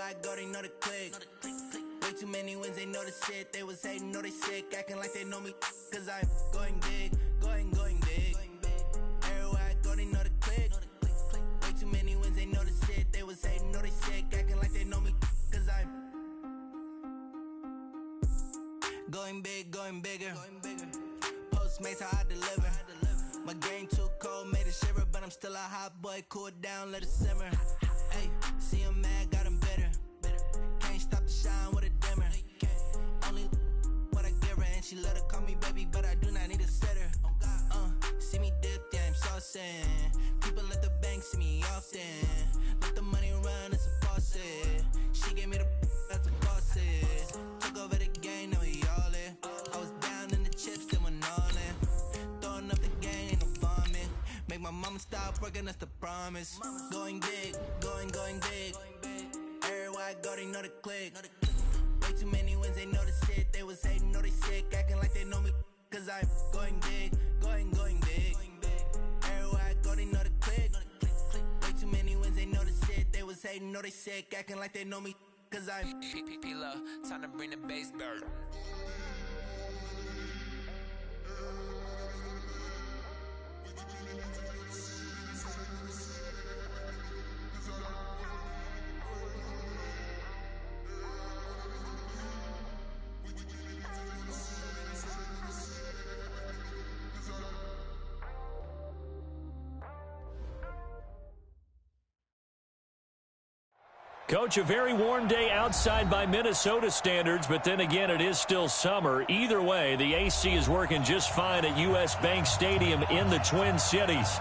Everywhere I go, they know the click. Way too many wins, they know the shit. They was hating, know they sick, acting like they know me. Cause I'm going big, going big. Everywhere I go, they know the click. Way too many wins, they know the shit. They was hating, know they sick, acting like they know me. Cause I'm going big, going bigger. Postmates, how I deliver. My game too cold, made it shiver, but I'm still a hot boy. Cool it down, let it simmer. Hey, see him mad, got him bitter. Can't stop the shine with a dimmer. Only what I give her, and she let her call me baby, but I do not need a sitter. See me dip, yeah, I'm saucing. People at the bank see me often. Let the money run, it's a faucet. She gave me the that's a faucet. Took over the game, now we all in. I was down in the chips, then went all in. Throwing up the game, ain't no bombing. Make my mama stop working, that's the promise. Going big, going big. Everywhere I go, they know the click. Way too many wins, they know the shit. They was hating, know they sick, acting like they know me. Cause I'm going big, going big. Everywhere I go, they know the click. Way too many wins, they know the shit. They was hating, know they sick, acting like they know me. Cause I'm P-P-P-Love, time to bring the bass bird. Coach, a very warm day outside by Minnesota standards, but then again, it is still summer. Either way, the AC is working just fine at U.S. Bank Stadium in the Twin Cities.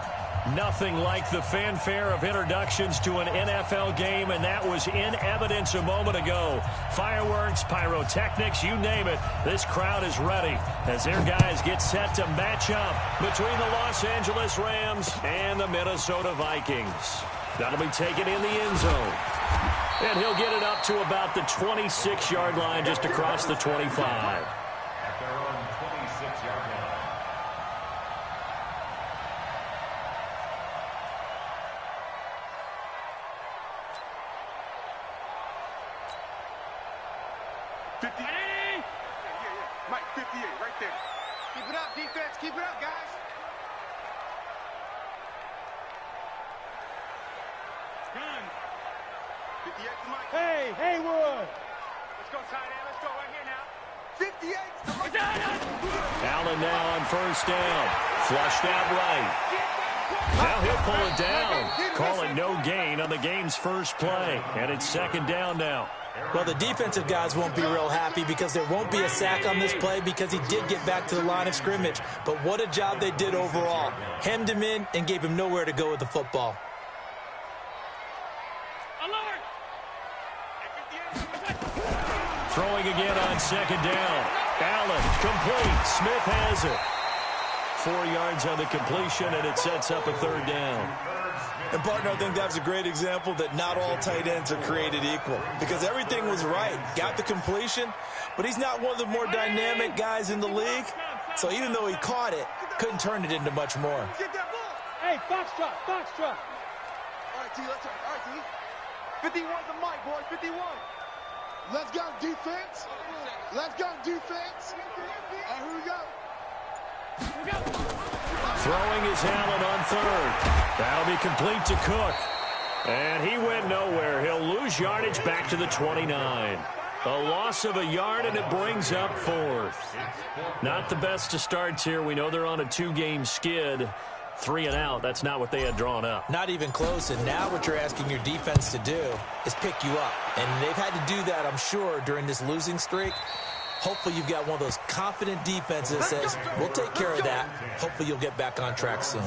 Nothing like the fanfare of introductions to an NFL game, and that was in evidence a moment ago. Fireworks, pyrotechnics, you name it. This crowd is ready as their guys get set to match up between the Los Angeles Rams and the Minnesota Vikings. That'll be taken in the end zone. And he'll get it up to about the 26-yard line, just across the 25. At their own 26-yard line. Mike, 58, right there. Keep it up, defense. Keep it up, guys. Gun. 58 to Mike. Hey, Haywood. Let's go, tight end. Let's go right here now. 58 to Mike. Allen now on first down. Flushed out right. Now he'll pull it down. Call it no gain on the game's first play. And it's second down now. Well, the defensive guys won't be real happy because there won't be a sack on this play because he did get back to the line of scrimmage. But what a job they did overall. Hemmed him in and gave him nowhere to go with the football. Throwing again on second down. Allen, complete. Smith has it. 4 yards on the completion, and it sets up a third down. And, partner, I think that's a great example that not all tight ends are created equal because everything was right. Got the completion, but he's not one of the more dynamic guys in the league. So even though he caught it, couldn't turn it into much more. Hey, foxtrot. All right, T, let's go. All right, T. 51 to Mike, boys. 51. Let's go, defense. Let's go, defense. All right, here we go. Throwing is Allen on third. That'll be complete to Cook. And he went nowhere. He'll lose yardage back to the 29. A loss of a yard, and it brings up fourth. Not the best of starts here. We know they're on a 2-game skid. 3 and out. That's not what they had drawn up. Not even close. And now what you're asking your defense to do is pick you up. And they've had to do that, I'm sure, during this losing streak. Hopefully you've got one of those confident defenses that says, we'll take care of that. Hopefully you'll get back on track soon.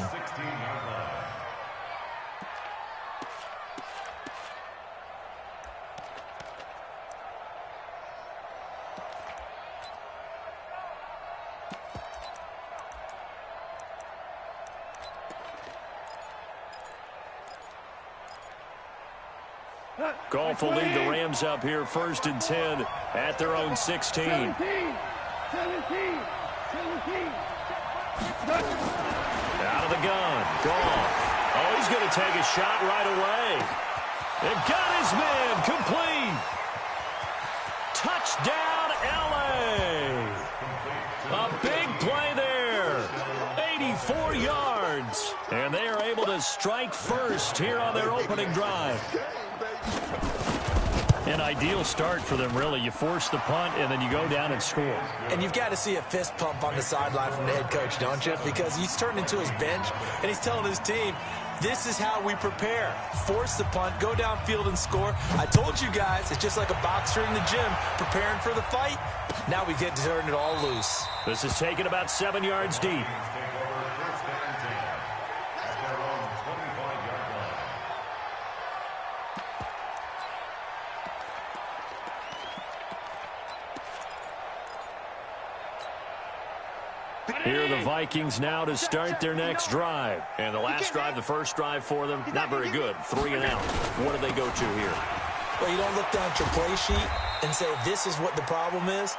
Goff will lead the Rams up here 1st and 10 at their own 16. 17. Out of the gun. Goff. Oh, he's going to take a shot right away. And got his man complete. Touchdown, LA! A big play there. 84 yards. And they are able to strike first here on their opening drive. An ideal start for them, really. You force the punt, and then you go down and score. And you've got to see a fist pump on the sideline from the head coach, don't you? Because he's turned into his bench, and he's telling his team, this is how we prepare. Force the punt, go downfield and score. I told you guys, it's just like a boxer in the gym preparing for the fight. Now we get to turn it all loose. This is taken about 7 yards deep. Here are the Vikings now to start their next drive. And the last drive, the first drive for them, not very good. 3 and out. What do they go to here? Well, you don't look down at your play sheet and say, this is what the problem is.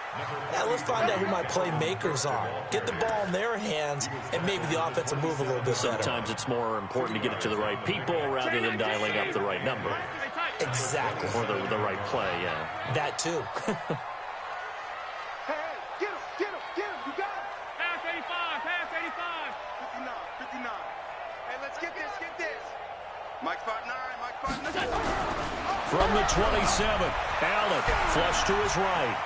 Now let's find out who my playmakers are. Get the ball in their hands, and maybe the offense will move a little bit better. Sometimes it's more important to get it to the right people rather than dialing up the right number. Exactly. Or the right play, yeah. That too. Mike 5'9", Mike 5'9". From the 27, Allen flush to his right.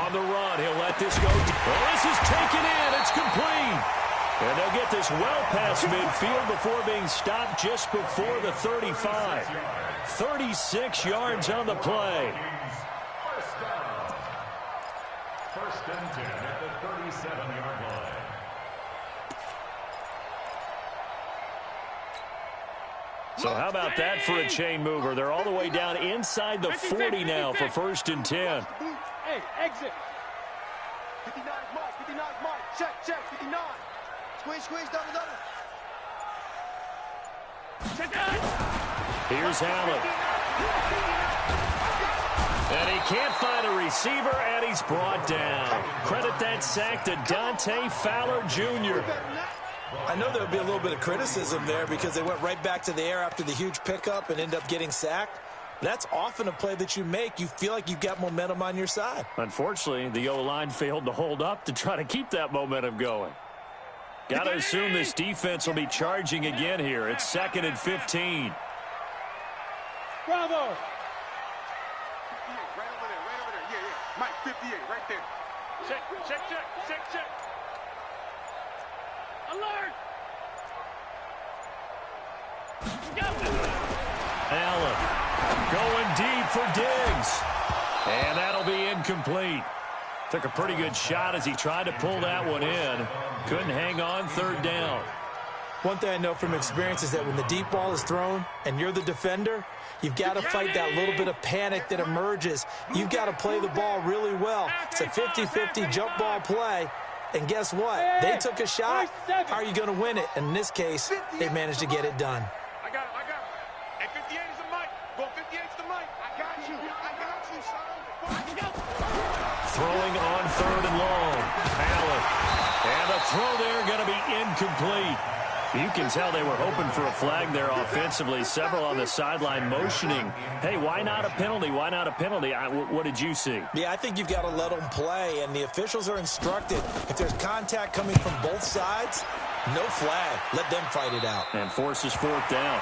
On the run, he'll let this go. Well, this is taken in. It's complete. And they'll get this well past midfield before being stopped just before the 35. 36 yards on the play. First and 10 at the 37-yard line. So how about that for a chain mover? They're all the way down inside the 40 now for first and 10. Hey, exit. 59 Mike, 59 Mike. Check, 59. Squeeze, double. Check out. Here's Allen. And he can't find a receiver, and he's brought down. Credit that sack to Dante Fowler Jr. I know there would be a little bit of criticism there because they went right back to the air after the huge pickup and end up getting sacked. That's often a play that you make. You feel like you've got momentum on your side. Unfortunately, the O-line failed to hold up to try to keep that momentum going. Got to assume this defense will be charging again here. It's 2nd and 15. Bravo. 58, right over there. Yeah. Mike, 58, right there. Check. Alert. Allen going deep for Diggs. And that'll be incomplete. Took a pretty good shot as he tried to pull that one in. Couldn't hang on, 3rd down. One thing I know from experience is that when the deep ball is thrown and you're the defender, you've got to fight that little bit of panic that emerges. You've got to play the ball really well. It's a 50-50 jump ball play. And guess what? They took a shot. How are you going to win it? And in this case, they managed to get it done. I got it. Hey, 58 is the Mike. Go 58's the Mike. I got you, son. Throwing on 3rd and long. Allen. And the throw there going to be incomplete. You can tell they were hoping for a flag there offensively. Several on the sideline motioning. Hey, why not a penalty? Why not a penalty? What did you see? Yeah, I think you've got to let them play, and the officials are instructed. If there's contact coming from both sides, no flag. Let them fight it out. And forces 4th down.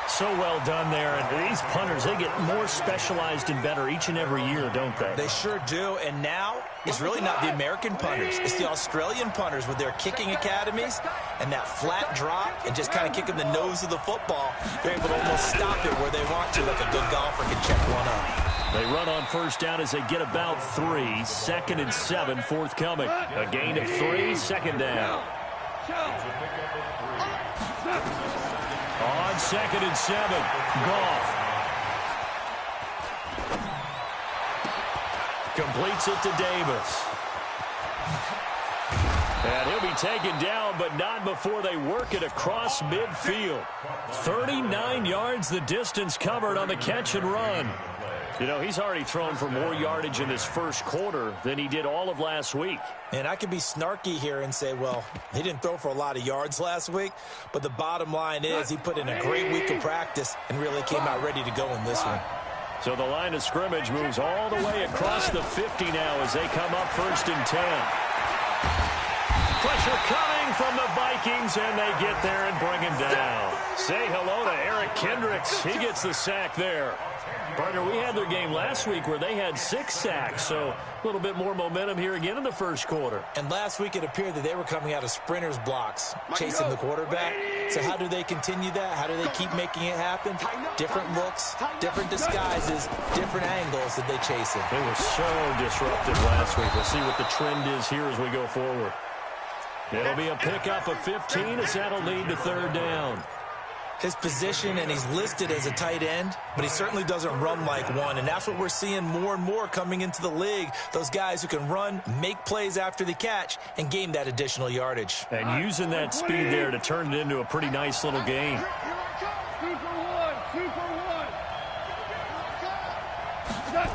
So well done there. And these punters, they get more specialized and better each and every year, don't they? They sure do. And now it's really not the American punters. It's the Australian punters with their kicking academies and that flat drop and just kind of kicking the nose of the football. They're able to almost stop it where they want to, like a good golfer can check one up. They run on 1st down as they get about 3. 2nd and 7 forthcoming. A gain of 3, 2nd down. On 2nd and 7, Goff. Completes it to Davis. And he'll be taken down, but not before they work it across midfield. 39 yards the distance covered on the catch and run. You know, he's already thrown for more yardage in this first quarter than he did all of last week. And I could be snarky here and say, well, he didn't throw for a lot of yards last week, but the bottom line is he put in a great week of practice and really came out ready to go in this one. So the line of scrimmage moves all the way across the 50 now as they come up 1st and 10. Pressure coming from the Vikings, and they get there and bring him down. Say hello to Eric Kendricks. He gets the sack there. Partner, we had their game last week where they had 6 sacks, so a little bit more momentum here again in the first quarter. And last week it appeared that they were coming out of sprinters blocks, chasing the quarterback. So how do they continue that? How do they keep making it happen? Different looks, different disguises, different angles that they chase it. They were so disruptive last week. We'll see what the trend is here as we go forward. It'll be a pickup of 15 as that'll lead to 3rd down. His position, and he's listed as a tight end, but he certainly doesn't run like one, and that's what we're seeing more and more coming into the league. Those guys who can run, make plays after the catch, and gain that additional yardage. And using that speed there to turn it into a pretty nice little game. 2 for 1. 2 for 1.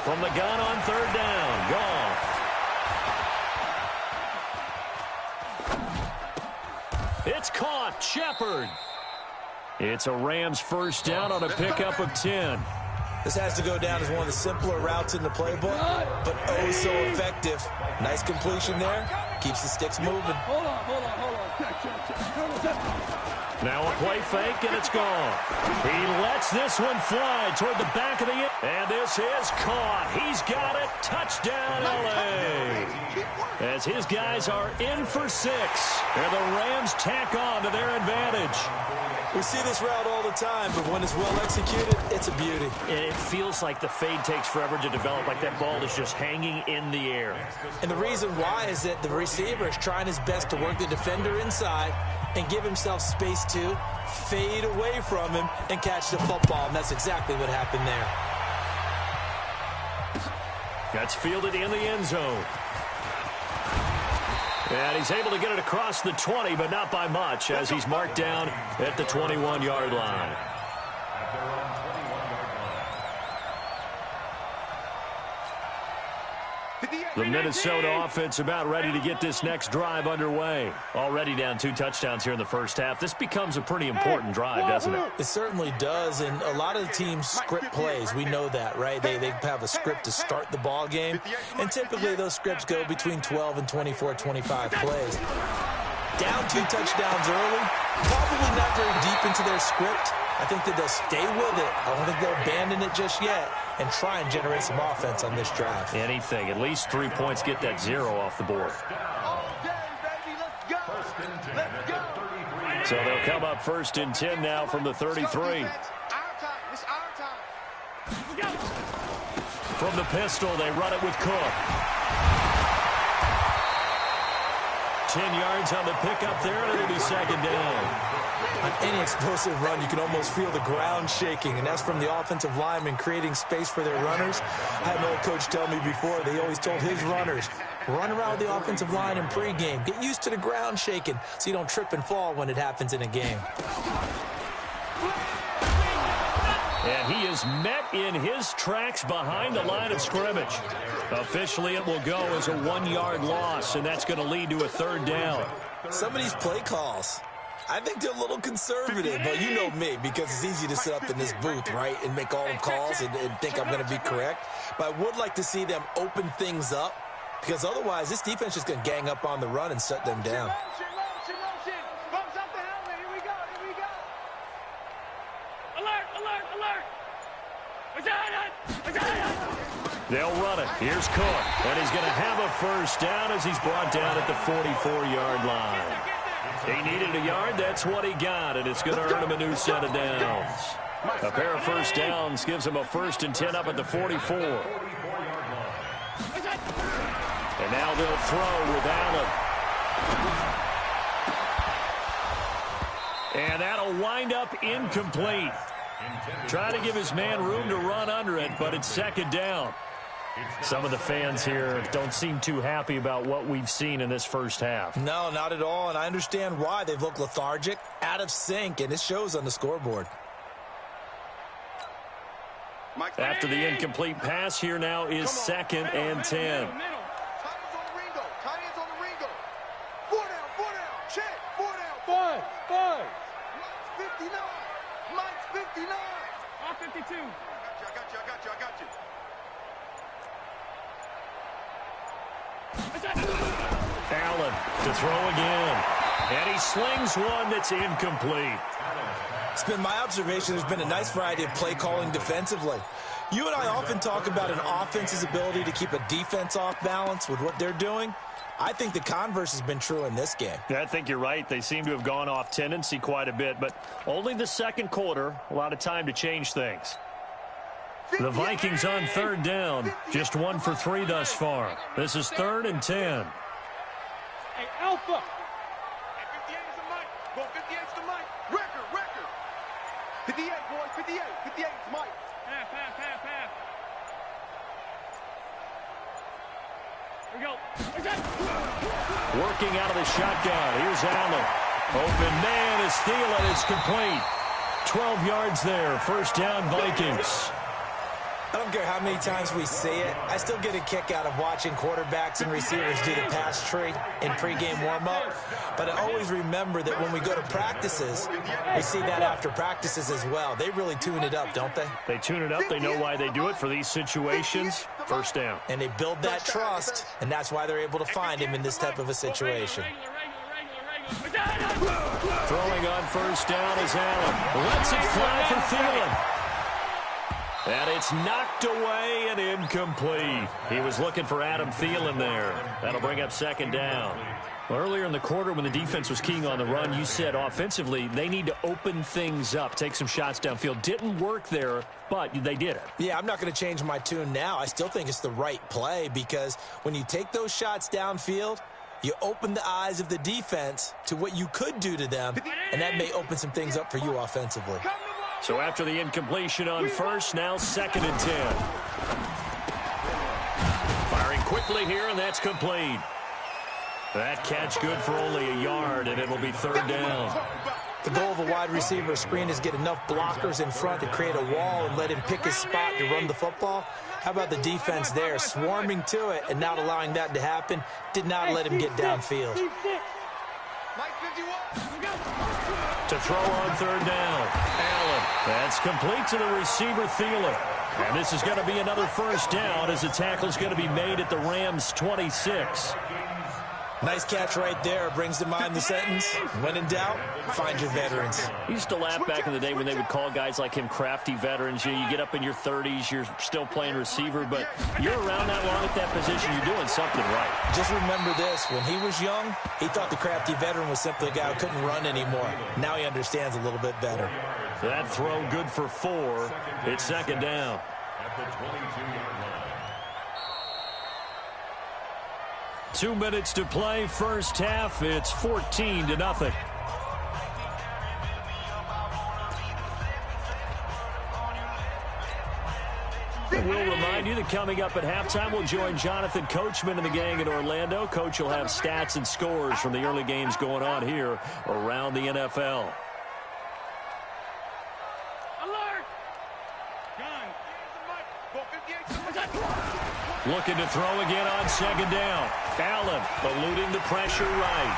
From the gun on 3rd down, Goff. It's caught. Shepard. It's a Rams 1st down on a pickup of 10. This has to go down as one of the simpler routes in the playbook, but oh so effective. Nice completion there. Keeps the sticks moving. Hold on. Check. Now a play fake, and it's gone. He lets this one fly toward the back of the end. And this is caught. He's got it. Touchdown, L.A. As his guys are in for 6. And the Rams tack on to their advantage. We see this route all the time, but when it's well executed, it's a beauty. It feels like the fade takes forever to develop, like that ball is just hanging in the air. And the reason why is that the receiver is trying his best to work the defender inside and give himself space to fade away from him and catch the football, and that's exactly what happened there. That's fielded in the end zone. And he's able to get it across the 20, but not by much, as he's marked down at the 21-yard line. The Minnesota offense about ready to get this next drive underway. Already down 2 touchdowns here in the first half. This becomes a pretty important drive, doesn't it? It certainly does, and a lot of the teams script plays. We know that, right? They have a script to start the ball game, and typically those scripts go between 12 and 24, 25 plays. Down 2 touchdowns early, probably not very deep into their script. I think that they'll stay with it. I don't think they'll abandon it just yet and try and generate some offense on this drive. Anything. At least 3 points, get that 0 off the board. So they'll come up 1st and 10 now from the 33. From the pistol, they run it with Cook. 10 yards on the pickup there, and it'll be 2nd down. On any explosive run, you can almost feel the ground shaking, and that's from the offensive linemen creating space for their runners. I had an old coach tell me before, they always told his runners, run around the offensive line in pregame. Get used to the ground shaking so you don't trip and fall when it happens in a game. And he is met in his tracks behind the line of scrimmage. Officially, it will go as a 1-yard loss, and that's going to lead to a 3rd down. Some of these play calls, I think they're a little conservative, but you know me, because it's easy to sit up in this booth, right, and make all the calls and think I'm going to be correct. But I would like to see them open things up, because otherwise this defense is just going to gang up on the run and shut them down. They'll run it. Here's Cook, and he's going to have a 1st down as he's brought down at the 44-yard line. He needed a yard. That's what he got, and it's going to earn him a new set of downs. A pair of 1st downs gives him a 1st and 10 up at the 44. And now they'll throw with Allen. And that'll wind up incomplete. Trying to give his man room to run under it, but it's 2nd down. Some of the fans here don't seem too happy about what we've seen in this first half. No, not at all, and I understand why. They've looked lethargic, out of sync, and it shows on the scoreboard. After the incomplete pass, here now is 2nd and 10. Mike's 59. 52. Allen to throw again. And he slings one that's incomplete. It's been my observation there's been a nice variety of play calling defensively. You and I often talk about an offense's ability to keep a defense off balance with what they're doing. I think the converse has been true in this game. Yeah, I think you're right. They seem to have gone off tendency quite a bit, but only the second quarter, a lot of time to change things. The Vikings on third down, just 1 for 3 thus far. This is 3rd and 10. Hey, Alpha. 58 is the mic. Go 58 is the mic. Record. 58, boys. 58. 58 is Mike. Half. Here we go. Working out of the shotgun. Here's Allen. Open man is Thielen. It's complete. 12 yards there. First down, Vikings. I don't care how many times we see it. I still get a kick out of watching quarterbacks and receivers do the pass tree in pregame warm-up. But I always remember that when we go to practices, we see that after practices as well. They really tune it up, don't they? They tune it up. They know why they do it for these situations. First down. And they build that trust, and that's why they're able to find him in this type of a situation. Throwing on first down is Allen. Lets it fly for Thielen. And it's knocked away and incomplete. He was looking for Adam Thielen there. That'll bring up second down. Well, earlier in the quarter when the defense was keying on the run, you said offensively they need to open things up, take some shots downfield. Didn't work there, but they did it. Yeah, I'm not going to change my tune now. I still think it's the right play because when you take those shots downfield, you open the eyes of the defense to what you could do to them, and that may open some things up for you offensively. So after the incompletion on first, now 2nd and 10. Firing quickly here, and that's complete. That catch good for only a yard, and it'll be 3rd down. The goal of a wide receiver screen is get enough blockers in front to create a wall and let him pick his spot to run the football. How about the defense there, swarming to it and not allowing that to happen? Did not let him get downfield. To throw on 3rd down, Allen. That's complete to the receiver, Thielen. And this is going to be another first down as the tackle's going to be made at the Rams' 26. Nice catch right there. Brings to mind the sentence, when in doubt, find your veterans. I used to laugh back in the day when they would call guys like him crafty veterans. You get up in your 30s, you're still playing receiver, but you're around that long at that position, you're doing something right. Just remember this, when he was young, he thought the crafty veteran was simply a guy who couldn't run anymore. Now he understands a little bit better. That throw good for 4. It's 2nd down. At the 22-yard line. 2 minutes to play, first half. It's 14-0. We'll remind you that coming up at halftime, we'll join Jonathan Coachman and the gang in Orlando. Coach will have stats and scores from the early games going on here around the NFL. Looking to throw again on 2nd down. Allen eluding the pressure right.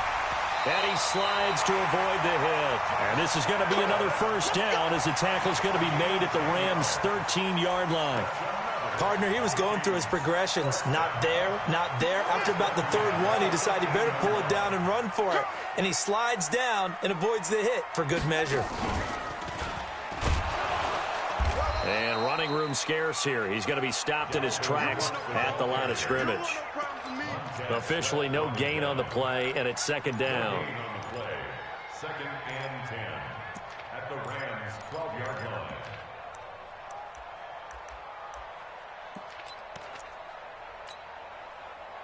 And he slides to avoid the hit. And this is going to be another first down as the tackle's going to be made at the Rams' 13-yard line. Partner, he was going through his progressions. Not there, not there. After about the 3rd one, he decided he better pull it down and run for it. And he slides down and avoids the hit for good measure. And running room scarce here. He's going to be stopped in his tracks at the line of scrimmage. Officially no gain on the play, and it's 2nd down. 2nd and 10 at the Rams' 12-yard line.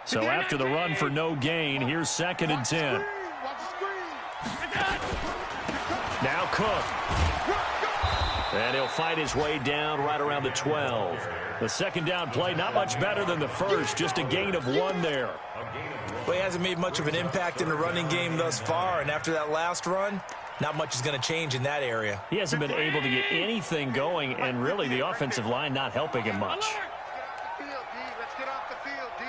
So after the run for no gain, here's 2nd and 10. Now Cook. And he'll fight his way down right around the 12. The 2nd down play, not much better than the first, just a gain of 1 there. Well, he hasn't made much of an impact in the running game thus far, and after that last run, not much is going to change in that area. He hasn't been able to get anything going, and really the offensive line not helping him much. Let's get off the field, D.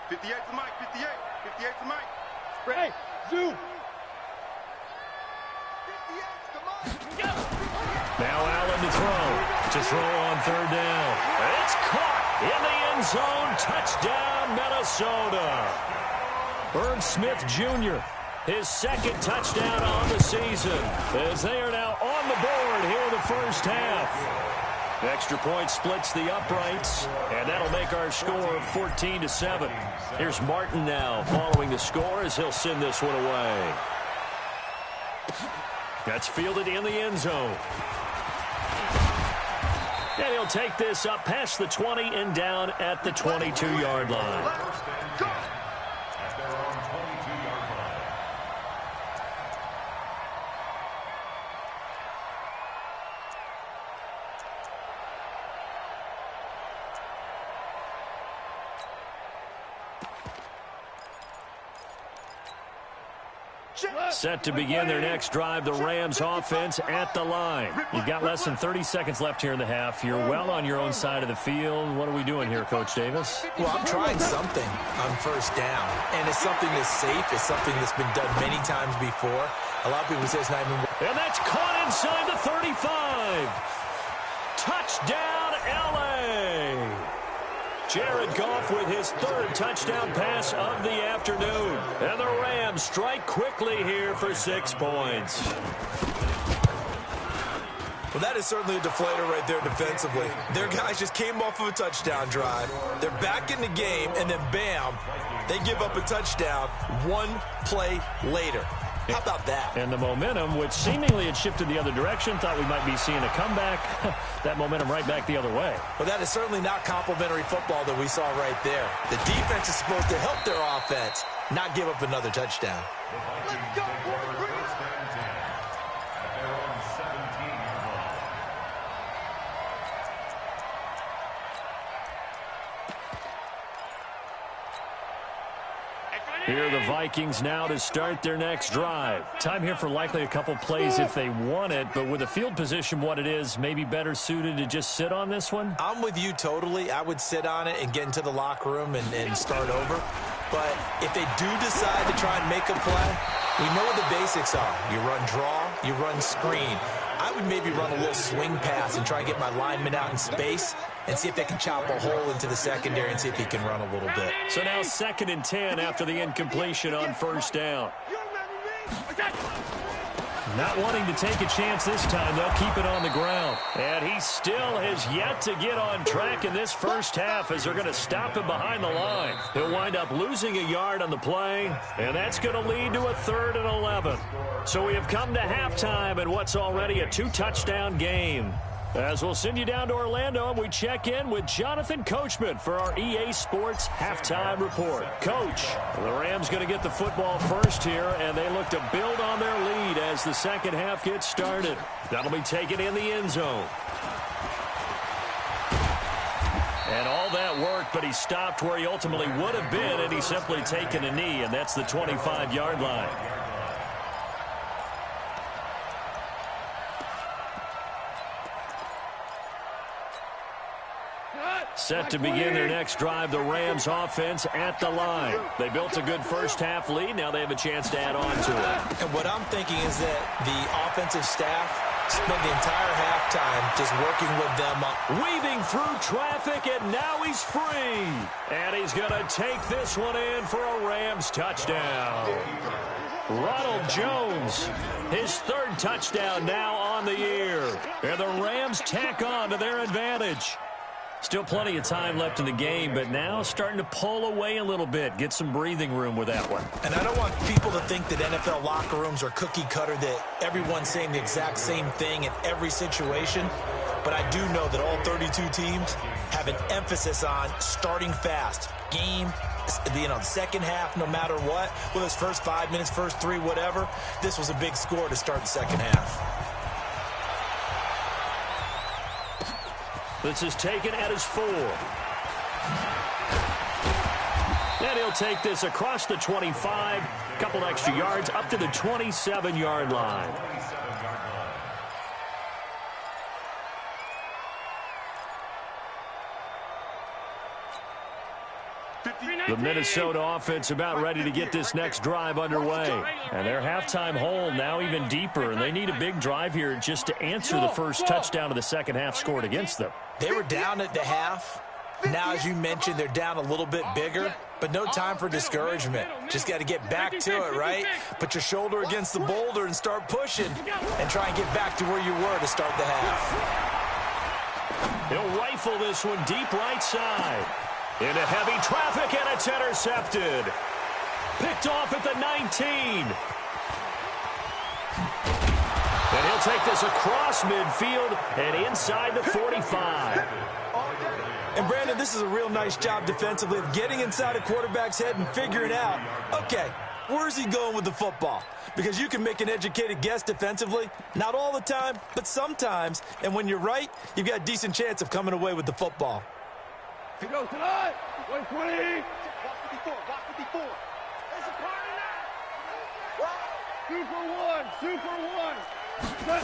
58 to Mike, 58. 58 to Mike. Hey, zoom. 58 to Mike. Now Allen to throw. to throw on third down. It's caught in the end zone. Touchdown, Minnesota. Irv Smith Jr., his second touchdown on the season, as they are now on the board here in the first half. Extra point splits the uprights, and that'll make our score 14-7. Here's Martin now following the score as he'll send this one away. That's fielded in the end zone. And he'll take this up past the 20 and down at the 22-yard line. Set to begin their next drive, the Rams offense at the line. You've got less than 30 seconds left here in the half. You're well on your own side of the field. What are we doing here, Coach Davis? Well, I'm trying something on first down, and it's something that's safe. It's something that's been done many times before. A lot of people say it's not even... And that's caught inside the 35. Touchdown, L.A. Jared Goff with his third touchdown pass of the afternoon. And the Rams strike quickly here for 6 points. Well, that is certainly a deflator right there defensively. Their guys just came off of a touchdown drive. They're back in the game, and then bam, they give up a touchdown 1 play later. How about that? And the momentum, which seemingly had shifted the other direction, thought we might be seeing a comeback. That momentum right back the other way. Well, that is certainly not complimentary football that we saw right there. The defense is supposed to help their offense, not give up another touchdown. Let's go, boys. Bring it. Here are the Vikings now to start their next drive. Time here for likely a couple plays if they want it, but with the field position what it is, maybe better suited to just sit on this one? I'm with you totally. I would sit on it and get into the locker room and start over. But if they do decide to try and make a play, we know what the basics are. You run draw, you run screen. I would maybe run a little swing pass and try and get my lineman out in space and see if they can chop a hole into the secondary and see if he can run a little bit. So now 2nd and 10 after the incompletion on first down. Not wanting to take a chance this time, they'll keep it on the ground. And he still has yet to get on track in this first half as they're going to stop him behind the line. He'll wind up losing a yard on the play, and that's going to lead to a 3rd and 11. So we have come to halftime in what's already a 2-touchdown game. As we'll send you down to Orlando, and we check in with Jonathan Coachman for our EA Sports Halftime Report. Coach, the Rams going to get the football first here, and they look to build on their lead as the second half gets started. That'll be taken in the end zone. And all that worked, but he stopped where he ultimately would have been, and he's simply taken a knee, and that's the 25-yard line. Set to begin their next drive, the Rams offense at the line. They built a good first half lead. Now they have a chance to add on to it. And what I'm thinking is that the offensive staff spent the entire halftime just working with them up. Weaving through traffic, and now he's free. And he's going to take this one in for a Rams touchdown. Ronald Jones, his 3rd touchdown now on the year. And the Rams tack on to their advantage. Still plenty of time left in the game, but now starting to pull away a little bit, get some breathing room with that one. And I don't want people to think that NFL locker rooms are cookie cutter, that everyone's saying the exact same thing in every situation. But I do know that all 32 teams have an emphasis on starting fast. Game, the second half, no matter what, whether it's first 5 minutes, first 3, whatever, this was a big score to start the second half. This is taken at his 4. And he'll take this across the 25, couple extra yards, up to the 27-yard line. The Minnesota offense about ready to get this next drive underway. And their halftime hole now even deeper, and they need a big drive here just to answer the first touchdown of the second half scored against them. They were down at the half. Now, as you mentioned, they're down a little bit bigger, but no time for discouragement. Just got to get back to it, right? Put your shoulder against the boulder and start pushing and try and get back to where you were to start the half. He'll rifle this one deep right side. Into heavy traffic, and it's intercepted. Picked off at the 19. And he'll take this across midfield and inside the 45. And, Brandon, this is a real nice job defensively of getting inside a quarterback's head and figuring out, okay, where's he going with the football? Because you can make an educated guess defensively. Not all the time, but sometimes. And when you're right, you've got a decent chance of coming away with the football. To go tonight. 120. Watch 54. Watch 54. There's a party now. 2 for 1. 2 for 1.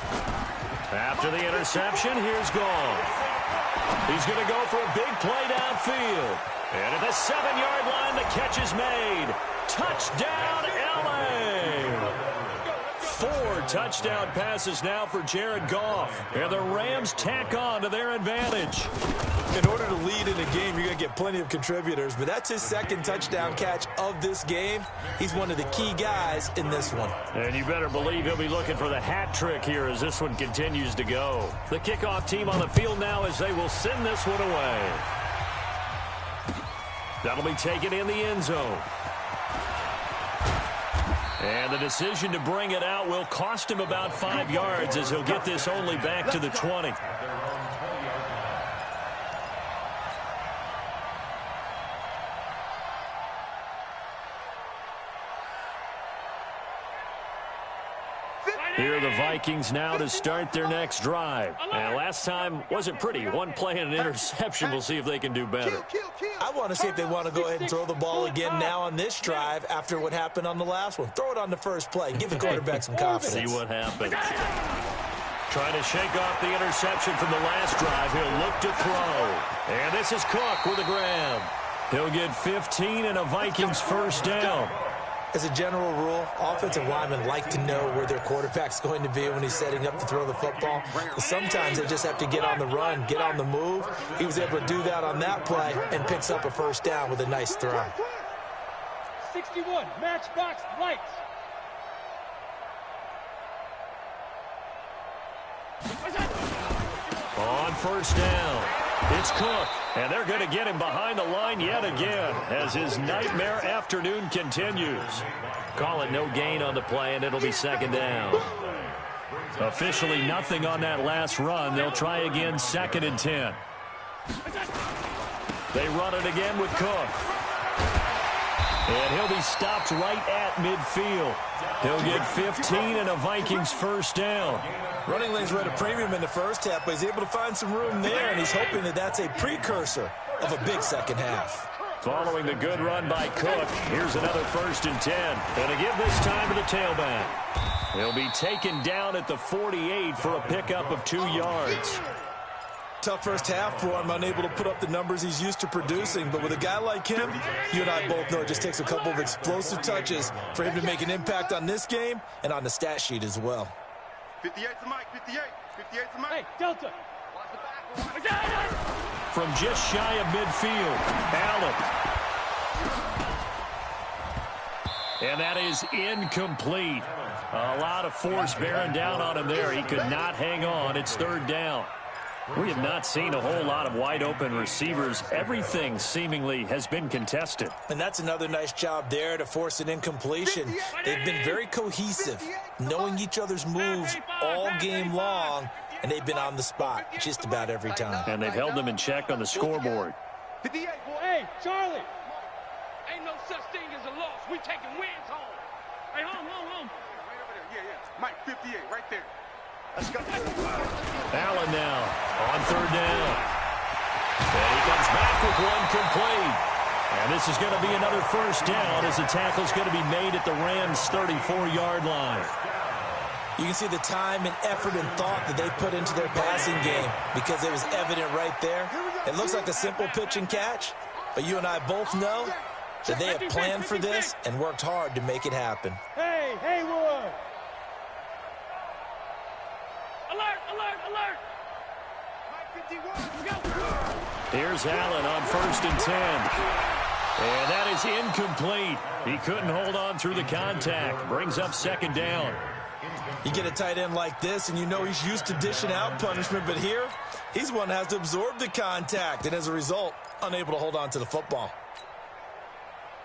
After the interception, here's Goff. He's going to go for a big play downfield. And at the 7-yard line, the catch is made. Touchdown, L.A. 4 touchdown passes now for Jared Goff. And the Rams tack on to their advantage. In order to lead in a game, you're going to get plenty of contributors, but that's his second touchdown catch of this game. He's one of the key guys in this one. And you better believe he'll be looking for the hat trick here as this one continues to go. The kickoff team on the field now as they will send this one away. That'll be taken in the end zone. And the decision to bring it out will cost him about 5 yards as he'll get this only back to the 20. Here are the Vikings now to start their next drive. And last time wasn't pretty. One play and an interception. We'll see if they can do better. I want to see if they want to go ahead and throw the ball again now on this drive after what happened on the last one. Throw it on the first play. Give the quarterback some confidence. See what happens. Trying to shake off the interception from the last drive. He'll look to throw. And this is Cook with a grab. He'll get 15 and a Vikings first down. As a general rule, offensive linemen like to know where their quarterback's going to be when he's setting up to throw the football. But sometimes they just have to get on the run, get on the move. He was able to do that on that play and picks up a first down with a nice throw. 61, Matchbox Lights. On first down, it's Cook. And they're going to get him behind the line yet again as his nightmare afternoon continues. Call it no gain on the play, and it'll be second down. Officially nothing on that last run. They'll try again, 2nd and 10. They run it again with Cook. And he'll be stopped right at midfield. He'll get 15 and a Vikings first down. Running lanes were at a premium in the first half, but he's able to find some room there, and he's hoping that that's a precursor of a big second half. Following the good run by Cook, here's another 1st and 10. And to give this time to the tailback. He'll be taken down at the 48 for a pickup of 2 yards. Tough first half for him, unable to put up the numbers he's used to producing. But with a guy like him, you and I both know it just takes a couple of explosive touches for him to make an impact on this game and on the stat sheet as well. 58 to Mike, 58. 58 to Mike. Hey, Delta. From just shy of midfield, Allen. And that is incomplete. A lot of force bearing down on him there. He could not hang on. It's 3rd down. We have not seen a whole lot of wide-open receivers. Everything seemingly has been contested. And that's another nice job there to force an incompletion. They've been very cohesive, knowing each other's moves all game long, and they've been on the spot just about every time. And they've held them in check on the scoreboard. 58, boy. Hey, Charlie. Ain't no such thing as a loss. We taking wins home. Hey, home. Right over there. Yeah. Mike, 58, right there. Let's go. Allen now on 3rd down. And he comes back with one complete. And this is going to be another first down as the tackle's going to be made at the Rams' 34-yard line. You can see the time and effort and thought that they put into their passing game because it was evident right there. It looks like a simple pitch and catch, But you and I both know that they have planned for this and worked hard to make it happen. Hey, Haywood! Alert, alert, alert! Here's Allen on 1st and 10. And that is incomplete. He couldn't hold on through the contact. Brings up 2nd down. You get a tight end like this, and you know he's used to dishing out punishment, but here, he's one that has to absorb the contact, and as a result, unable to hold on to the football.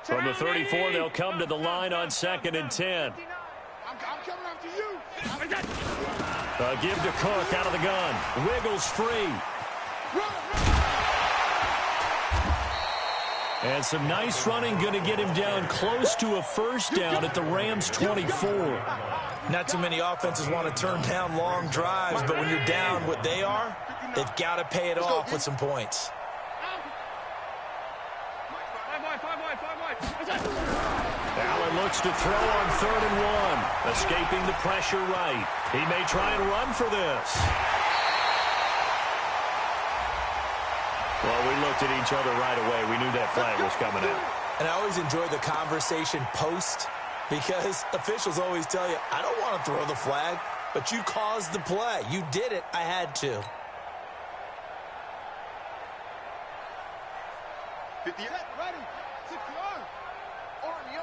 From the 34, they'll come to the line on 2nd and 10. I'm coming after you. A give to Cook out of the gun. Wiggles free. And some nice running going to get him down close to a 1st down at the Rams' 24. Not too many offenses want to turn down long drives, but when you're down what they are, they've got to pay it off with some points. Allen looks to throw on 3rd and 1. Escaping the pressure right. He may try and run for this. Well, we looked at each other right away. We knew that flag was coming out. And I always enjoy the conversation post because officials always tell you, I don't want to throw the flag, but you caused the play. You did it. I had to. 50, ready, 60, Army,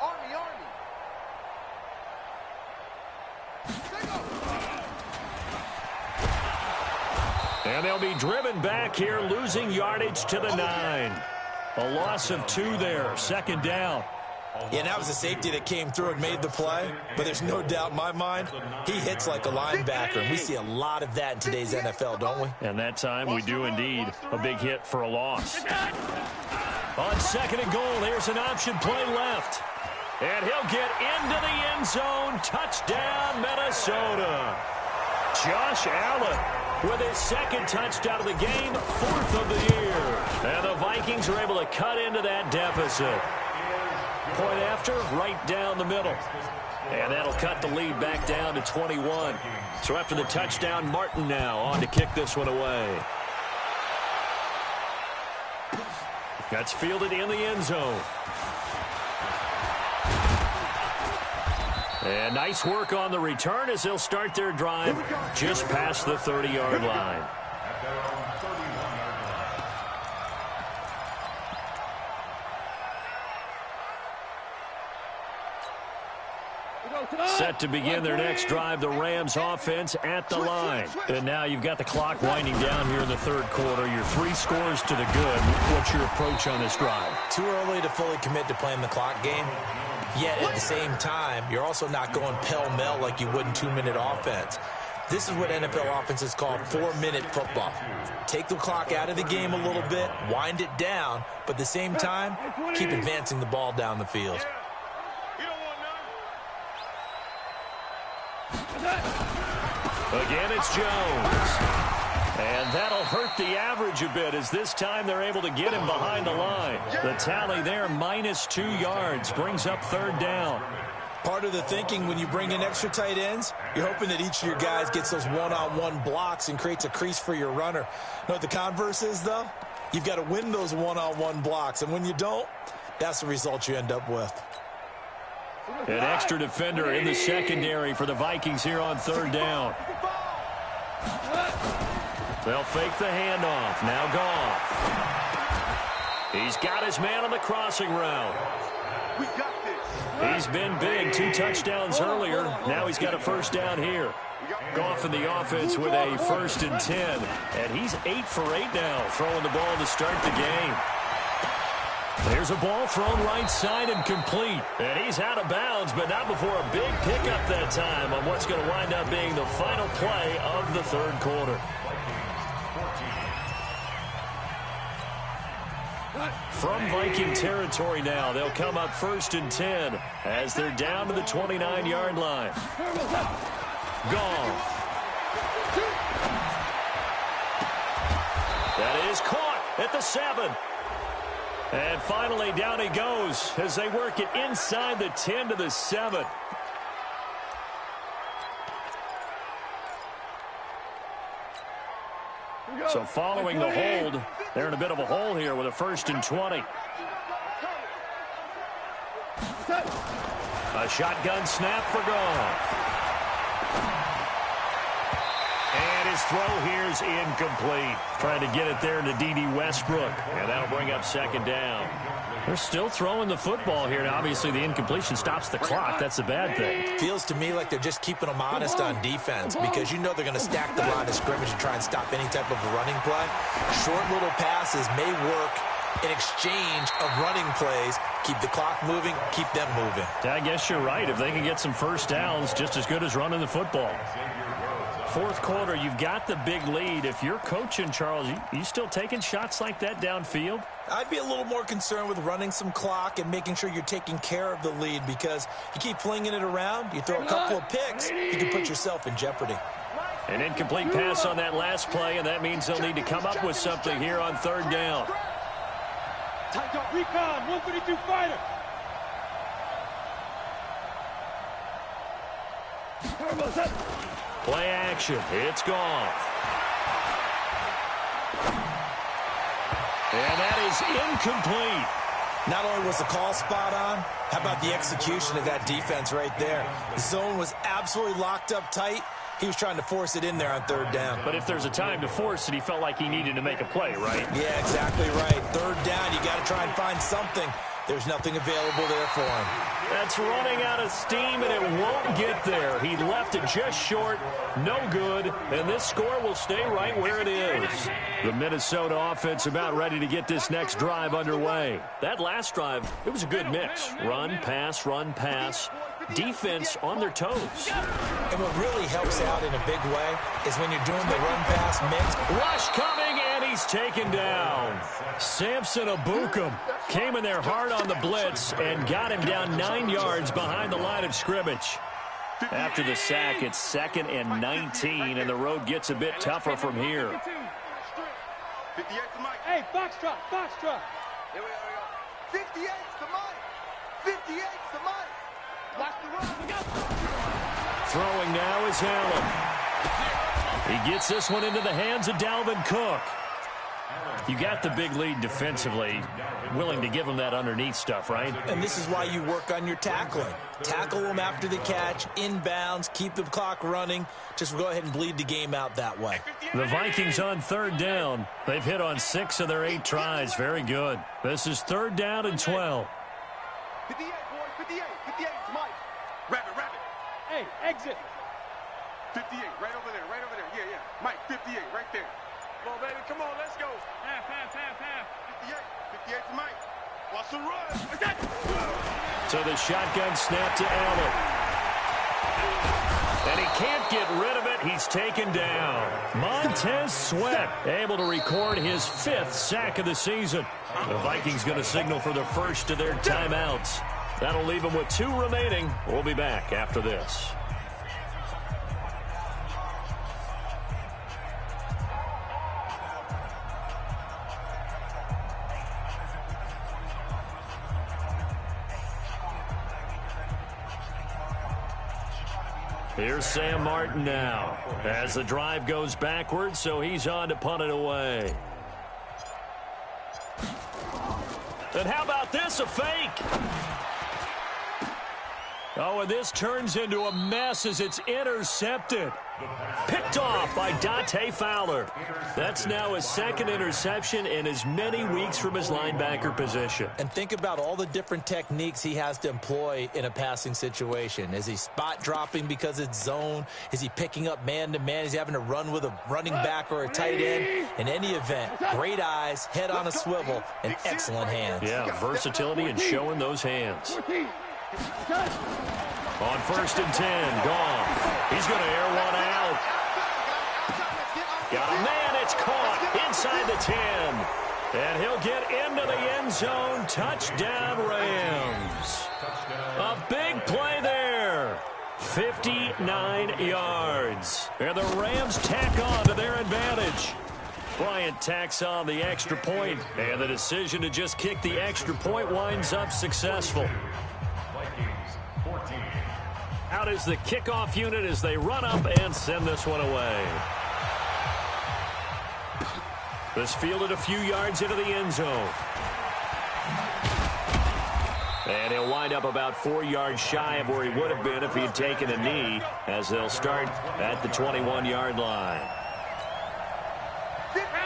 Army, Army. And they'll be driven back here, losing yardage to the 9. A loss of 2 there, 2nd down. Yeah, and that was a safety that came through and made the play, but there's no doubt in my mind, he hits like a linebacker, and we see a lot of that in today's NFL, don't we? And that time we do indeed. A big hit for a loss. On 2nd and goal, here's an option play left. And he'll get into the end zone. Touchdown, Minnesota. Josh Allen with his 2nd touchdown of the game, 4th of the year. And the Vikings are able to cut into that deficit. Point after, right down the middle. And that'll cut the lead back down to 21. So after the touchdown, Martin now on to kick this one away. That's fielded in the end zone. And nice work on the return as they'll start their drive just past the 30-yard line. Set to begin their next drive, the Rams offense at the line. And now you've got the clock winding down here in the 3rd quarter. You're 3 scores to the good. What's your approach on this drive? Too early to fully commit to playing the clock game. Yet at the same time, you're also not going pell-mell like you would in 2-minute offense. This is what NFL offenses call 4-minute football. Take the clock out of the game a little bit, wind it down, but at the same time, keep advancing the ball down the field. Again, it's Jones. And that'll hurt the average a bit as this time they're able to get him behind the line. The tally there, -2 yards, brings up 3rd down. Part of the thinking when you bring in extra tight ends, you're hoping that each of your guys gets those one-on-one blocks and creates a crease for your runner. You know what the converse is, though? You've got to win those one-on-one blocks, and when you don't, that's the result you end up with. An extra defender in the secondary for the Vikings here on 3rd down. They'll fake the handoff. Now Goff. He's got his man on the crossing route. We got this. He's been big. 2 touchdowns earlier. Now he's got a 1st down here. Goff in the offense with a 1st and 10. And he's 8 for 8 now, throwing the ball to start the game. There's a ball thrown right side and complete. And he's out of bounds, but not before a big pickup that time on what's going to wind up being the final play of the 3rd quarter. From Viking territory now, they'll come up 1st and 10 as they're down to the 29-yard line. Goff. That is caught at the 7. And finally, down he goes as they work it inside the 10 to the 7. So following the hold, they're in a bit of a hole here with a 1st and 20. A shotgun snap for Goff. And his throw here is incomplete. Trying to get it there to D.D. Westbrook. And that'll bring up 2nd down. They're still throwing the football here. Now, obviously, the incompletion stops the clock. That's a bad thing. Feels to me like they're just keeping them honest on defense because you know they're going to stack the line of scrimmage and try and stop any type of a running play. Short little passes may work in exchange of running plays. Keep the clock moving, keep them moving. I guess you're right. If they can get some first downs, just as good as running the football. 4th quarter, you've got the big lead. If you're coaching, Charles, you still taking shots like that downfield? I'd be a little more concerned with running some clock and making sure you're taking care of the lead because you keep flinging it around, you throw a couple of picks, you can put yourself in jeopardy. An incomplete pass on that last play, and that means they'll need to come up with something here on 3rd down. Recon, 132 fighter. Play action. It's Goff. And that is incomplete. Not only was the call spot on, how about the execution of that defense right there? The zone was absolutely locked up tight. He was trying to force it in there on 3rd down. But if there's a time to force it, he felt like he needed to make a play, right? Yeah, exactly right. 3rd down, you got to try and find something. There's nothing available there for him. That's running out of steam, and it won't get there. He left it just short, no good, and this score will stay right where it is. The Minnesota offense about ready to get this next drive underway. That last drive, it was a good mix. Run, pass. Defense on their toes. And what really helps out in a big way is when you're doing the run-pass mix. Rush coming, and he's taken down. Samson Ebukam came in there hard on the blitz and got him down 9 yards behind the line of scrimmage. After the sack, it's 2nd and 19, and the road gets a bit tougher from here. Hey, Foxtrot. Here we go. 58's the mic. 58's the mic. Watch the run. Throwing now is Allen. He gets this one into the hands of Dalvin Cook. You got the big lead defensively, willing to give him that underneath stuff, right? And this is why you work on your tackling. Tackle them after the catch, inbounds, keep the clock running. Just go ahead and bleed the game out that way. The Vikings on 3rd down. They've hit on 6 of their 8 tries. Very good. This is 3rd down and 12. 58, boys. 58. 58's Mike. Rabbit. Hey, exit. 58, right over there. Yeah. Mike, 58, right there. Come on, baby. Come on, let's go. Half. 58's Mike. Watch the run. So the shotgun snap to Allen. And he can't get rid of it. He's taken down. Montez Sweat able to record his 5th sack of the season. The Vikings going to signal for the first of their timeouts. That'll leave them with 2 remaining. We'll be back after this. Here's Sam Martin now as the drive goes backwards, so he's on to punt it away. And how about this, a fake? Oh, and this turns into a mess as it's intercepted. Picked off by Dante Fowler. That's now his 2nd interception in as many weeks from his linebacker position. And think about all the different techniques he has to employ in a passing situation. Is he spot dropping because it's zone? Is he picking up man-to-man? Is he having to run with a running back or a tight end? In any event, great eyes, head on a swivel, and excellent hands. Yeah, versatility and showing those hands. On 1st and 10, Goff. He's going to air one out. Got a man, it's caught inside the 10. And he'll get into the end zone. Touchdown, Rams. A big play there. 59 yards. And the Rams tack on to their advantage. Bryant tacks on the extra point, and the decision to just kick the extra point winds up successful. Out is the kickoff unit as they run up and send this one away. This fielded a few yards into the end zone. And he'll wind up about 4 yards shy of where he would have been if he had taken a knee, as they'll start at the 21-yard line.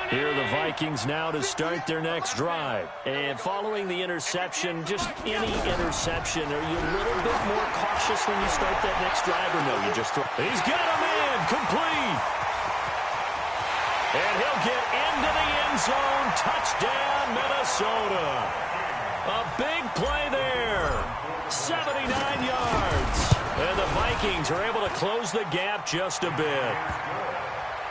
Here are the Vikings now to start their next drive. And following the interception, just any interception, are you a little bit more cautious when you start that next drive, or no, you just throw? He's got a man, complete. And he'll get into the end zone. Touchdown, Minnesota. A big play there. 79 yards. And the Vikings are able to close the gap just a bit.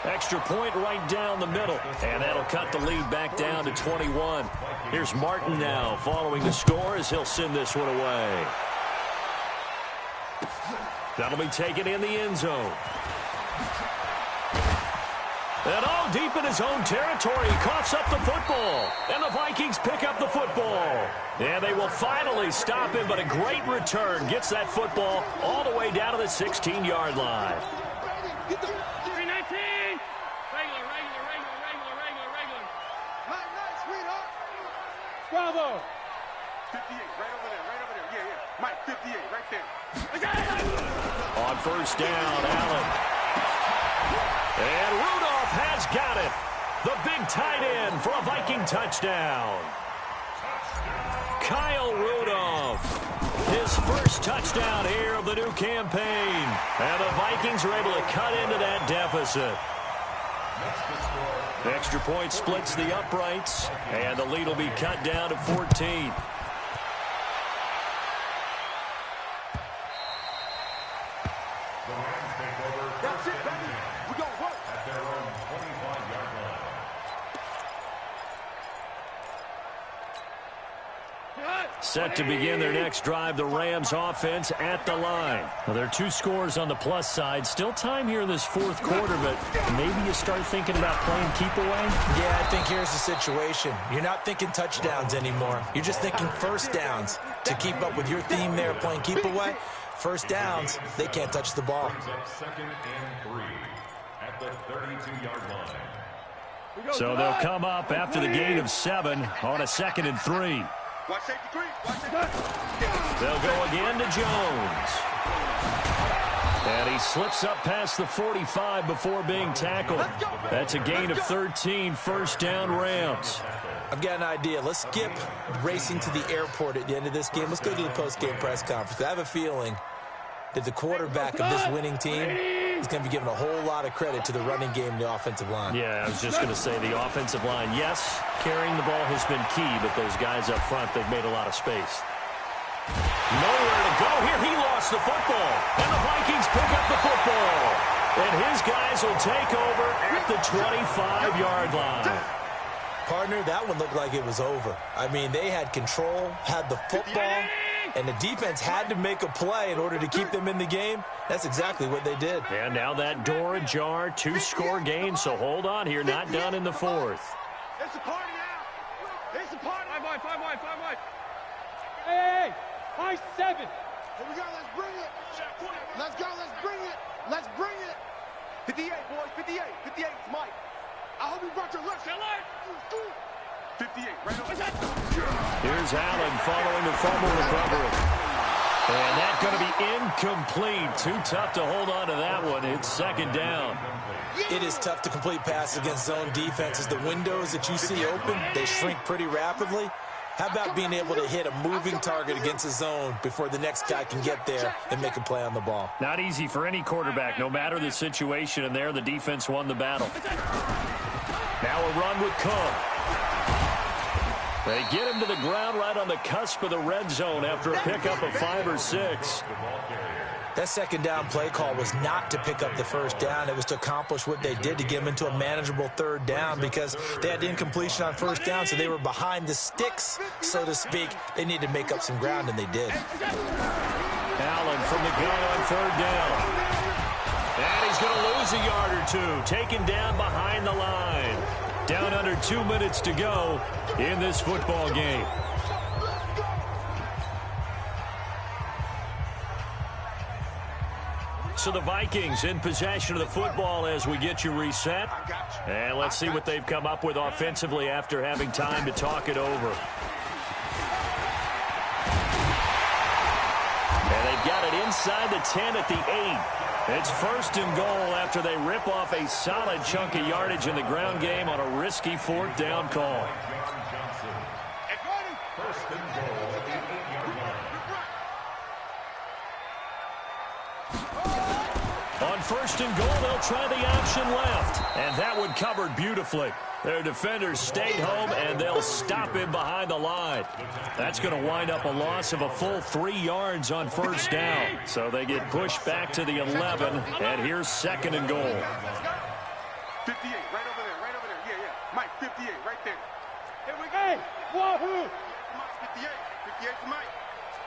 Extra point right down the middle. And that'll cut the lead back down to 21. Here's Martin now following the score as he'll send this one away. That'll be taken in the end zone. And all deep in his own territory, he coughs up the football. And the Vikings pick up the football. And they will finally stop him, but a great return gets that football all the way down to the 16-yard line. 319. Regular. Nice, sweetheart. Bravo. 58, right over there. Yeah. Mike, 58, right there. On first down, Allen. And Rudolph has got it. The big tight end for a Viking touchdown. Kyle Rudolph. His first touchdown here of the new campaign. And the Vikings are able to cut into that deficit. Extra point splits the uprights. And the lead will be cut down to 14. That's it, baby. We're going to work. At their own 25-yard line. Set to begin their next drive, the Rams offense at the line. Well, there are 2 scores on the plus side. Still time here in this fourth quarter, but maybe you start thinking about playing keep away? Yeah, I think here's the situation. You're not thinking touchdowns anymore. You're just thinking first downs. To keep up with your theme there, playing keep away, first downs, they can't touch the ball. Brings up 2nd and 3 at the 32-yard line. So they'll come up after the gain of 7 on a 2nd and 3. Watch safety creep. Watch safety. They'll go again to Jones. And he slips up past the 45 before being tackled. That's a gain of 13, first down Rams. I've got an idea. Let's skip racing to the airport at the end of this game. Let's go to the post-game press conference. I have a feeling that the quarterback of this winning team is going to be given a whole lot of credit to the running game and the offensive line. Yeah, I was just going to say the offensive line. Yes, carrying the ball has been key, but those guys up front, they've made a lot of space. Nowhere to go here. He lost the football. And the Vikings pick up the football. And his guys will take over at the 25-yard line. Partner, that one looked like it was over. I mean, they had control, had the football, and the defense had to make a play in order to keep them in the game. That's exactly what they did. And now that door ajar, 2-score game, so hold on here, not done in the fourth. It's a party now. It's a party. 5 wide. Hey, high 7. Here we go. Let's bring it. Let's go. Let's bring it. 58, boys. 58. 58, Mike. I hope you brought your left. 58, right over there. Here's Allen following the fumble recovery. And that's going to be incomplete. Too tough to hold on to that one. It's 2nd down. It is tough to complete passes against zone defenses. The windows that you see open, they shrink pretty rapidly. How about being able to hit a moving target against a zone before the next guy can get there and make a play on the ball? Not easy for any quarterback, no matter the situation, and there the defense won the battle. Now a run with Cook. They get him to the ground right on the cusp of the red zone after a pickup of 5 or 6. That 2nd down play call was not to pick up the first down. It was to accomplish what they did, to get them into a manageable 3rd down, because they had incompletion on first down, so they were behind the sticks, so to speak. They needed to make up some ground, and they did. Allen from the gun on 3rd down. And he's going to lose a yard or 2, taken down behind the line. Down under 2 minutes to go in this football game. So the Vikings in possession of the football as we get you reset. And let's see what they've come up with offensively after having time to talk it over. And they've got it inside the 10 at the 8. It's 1st and goal after they rip off a solid chunk of yardage in the ground game on a risky 4th down call. First and goal at the 8-yard line. On 1st and goal, they'll try the option left. And that one covered beautifully. Their defenders stayed home, and they'll stop him behind the line. That's going to wind up a loss of a full 3 yards on 1st down. So they get pushed back to the 11, and here's 2nd and goal. 58, right over there. Yeah. Mike, 58, right there. Here we go. Wahoo! 58 for Mike.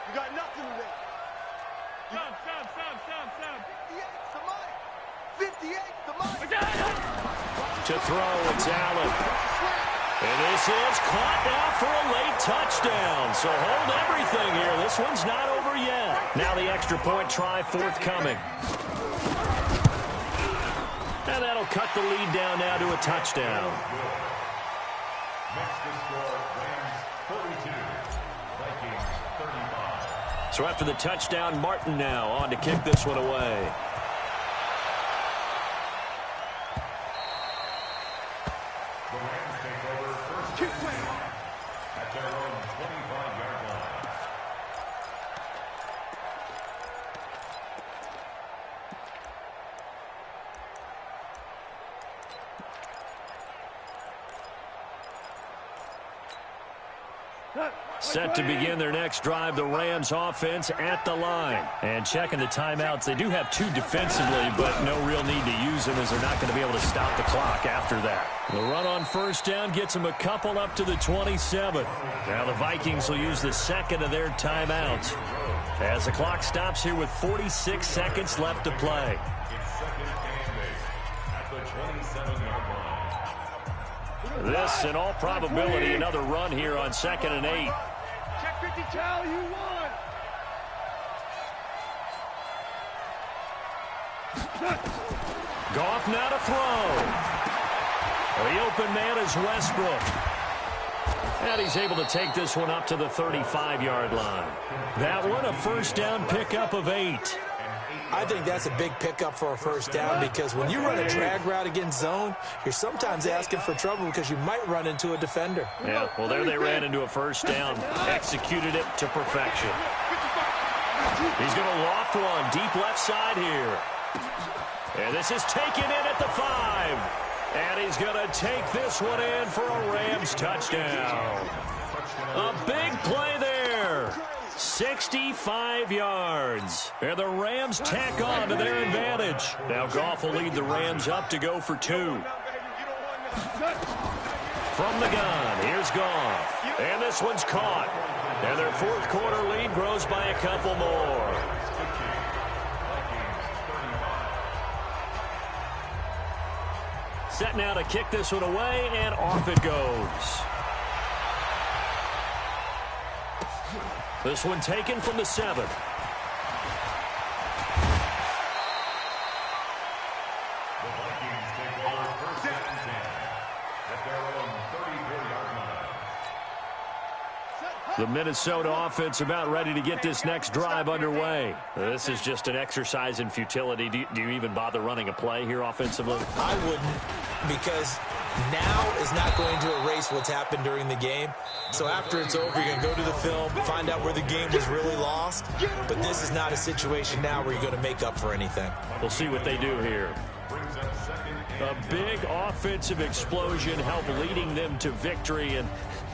You got nothing in there. Some. 58 to Mike. To throw, it's Allen. And this is caught now for a late touchdown. So hold everything here. This one's not over yet. Now the extra point try forthcoming. And that'll cut the lead down now to a touchdown. Next to score, Rams 42, Vikings 35. So after the touchdown, Martin now on to kick this one away. The Rams take over first and 10 at their own 25-yard line. Set to begin their next drive, the Rams offense at the line. And checking the timeouts, they do have 2 defensively, but no real need to use them as they're not going to be able to stop the clock after that. The run on 1st down gets them a couple up to the 27. Now the Vikings will use the 2nd of their timeouts as the clock stops here with 46 seconds left to play. It's 2nd and 8 at the 27-yard line. This, in all probability, another run here on 2nd and 8. Check 50, Cal, you won. Goff now to throw. The open man is Westbrook. And he's able to take this one up to the 35-yard line. That one, a 1st down pickup of 8. I think that's a big pickup for a 1st down because when you run a drag route against zone, you're sometimes asking for trouble because you might run into a defender. Yeah, well, there they ran into a 1st down, executed it to perfection. He's going to loft one deep left side here. And this is taken in at the 5. And he's going to take this one in for a Rams touchdown. A big play there. 65 yards. And the Rams tack on to their advantage. Now Goff will lead the Rams up to go for 2. From the gun, here's Goff. And this one's caught. And their 4th quarter lead grows by a couple more. Set now to kick this one away, and off it goes. This one taken from the 7. The Vikings take over first and 10 at their own 34-yard line. The Minnesota offense about ready to get this next drive underway. This is just an exercise in futility. Do you even bother running a play here offensively? I wouldn't, because now is not going to erase what's happened during the game. So after it's over, you're going to go to the film, find out where the game was really lost. But this is not a situation now where you're going to make up for anything. We'll see what they do here. Brings up 2nd and A big offensive explosion helped leading them to victory. And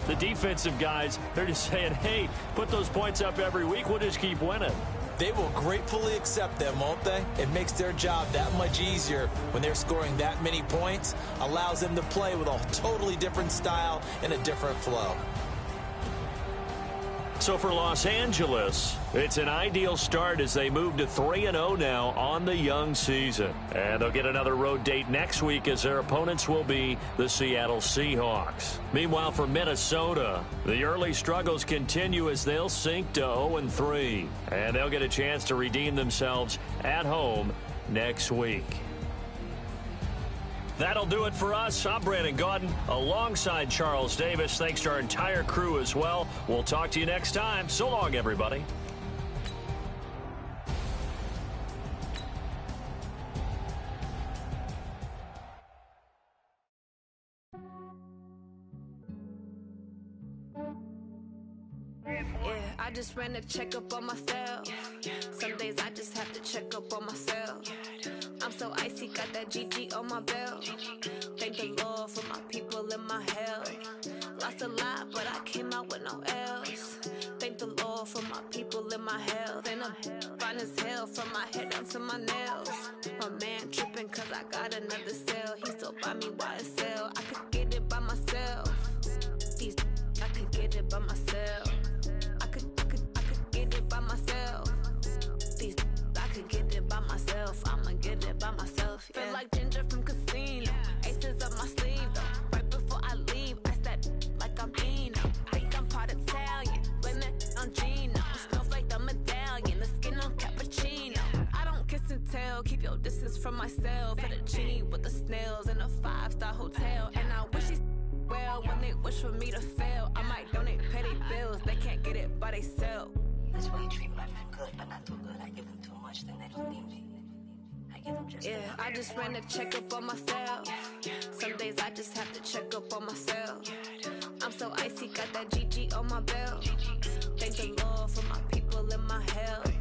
the defensive guys, they're just saying, hey, put those points up every week. We'll just keep winning. They will gratefully accept them, won't they? It makes their job that much easier when they're scoring that many points. Allows them to play with a totally different style and a different flow. So for Los Angeles, it's an ideal start as they move to 3-0 now on the young season. And they'll get another road date next week as their opponents will be the Seattle Seahawks. Meanwhile, for Minnesota, the early struggles continue as they'll sink to 0-3. And they'll get a chance to redeem themselves at home next week. That'll do it for us. I'm Brandon Gaudin alongside Charles Davis. Thanks to our entire crew as well. We'll talk to you next time. So long, everybody. I just ran a checkup on myself. Some days I just have to check up on myself. I'm so icy, got that GG on my belt. Thank the Lord for my people and my health. Lost a lot, but I came out with no else. Thank the Lord for my people and my health. And I'm fine as hell from my head down to my nails. My man tripping cause I got another cell. He still buy me YSL. I could get it by myself. These I could get it by myself. I could get it by myself. These I could get it by myself. I'ma get it by myself. Yeah. Feel like Ginger from Casino. Aces up my sleeve though. Right before I leave, I step like I'm Dino. Think I'm part Italian. Blame that on Gino. Smells like the medallion. The skin on cappuccino. I don't kiss and tell. Keep your distance from myself. Fettuccine with the snails in a 5-star hotel. And I wish he's well when they wish for me to fail. I might donate petty bills. They can't get it by themselves. That's why you treat my men good, but not too good. I give them too much, then they don't need me. I give them just enough. I just ran a checkup on myself. Some days I just have to check up on myself. I'm so icy, got that GG on my belt. Thank the Lord for my people and my health.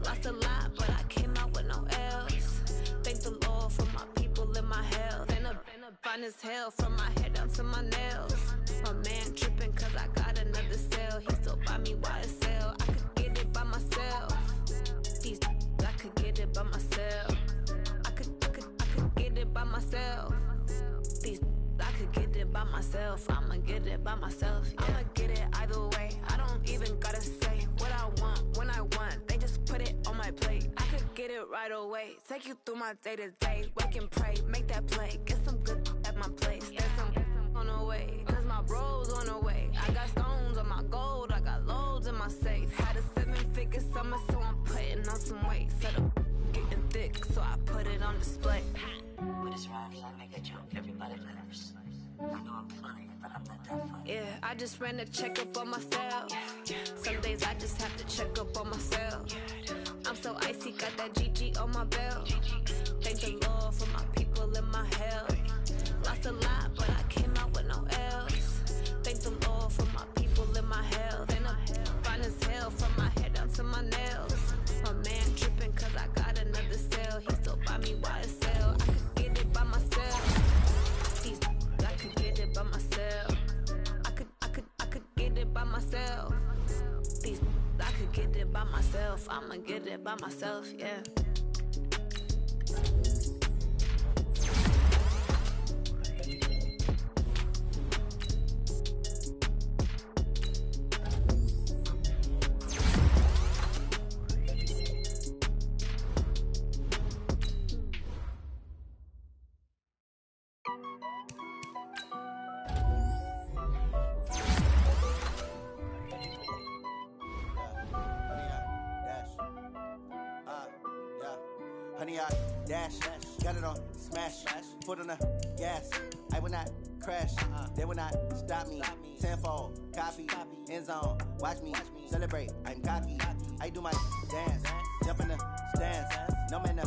Lost a lot, but I came out with no else. Thank the Lord for my people and my health. And I'm fine as hell from my head down to my nails. My man tripping cause I got another cell. He still buy me YSL. I could get it by myself. These I could get it by myself. I could get it by myself. These I could get it by myself. I'ma get it by myself. Yeah. I'ma get it either way. I don't even gotta say what I want when I want. They just put it on my plate. I could get it right away. Take you through my day to day. Wake and pray, make that play. Get some good at my place. There's some on the way. Cause my bro's on the way. I got stones on my gold. I got loads in my safe. Had a 7-figure summer, so I'm putting on some weight. Set up getting thick, so I put it on display. With this rhymes, I make a joke. Everybody laughs. I know I'm funny, but I'm not that funny. Yeah, I just ran a checkup on myself. Some days I just have to check up on myself. I'm so icy, got that GG on my belt. Thank the Lord for my people and my health. Lost a lot, but I came out with no else. Thank the Lord for my people and my health. And I'm fine as hell from my head down to my nails. My man tripping cause I got another cell. He still buy me YSL. I could get it by myself. These I could get it by myself. I could get it by myself. These I could get it by myself. I'ma get it by myself, yeah. Honey, I dash, got it on smash, foot on the gas. I will not crash, they will not stop me. Tenfold, copy, end zone, watch me celebrate. I'm cocky, I do my dance, jump in the stands. No man,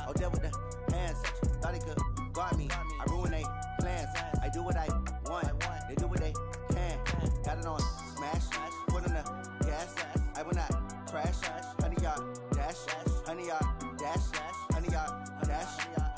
oh, deal with the hands. Thought he could guard me, I ruin they plans. I do what I want, they do what they can. Got it on smash, foot on the gas. I will not crash, honey, y'all dash, honey, y'all dash, honey, y'all dash,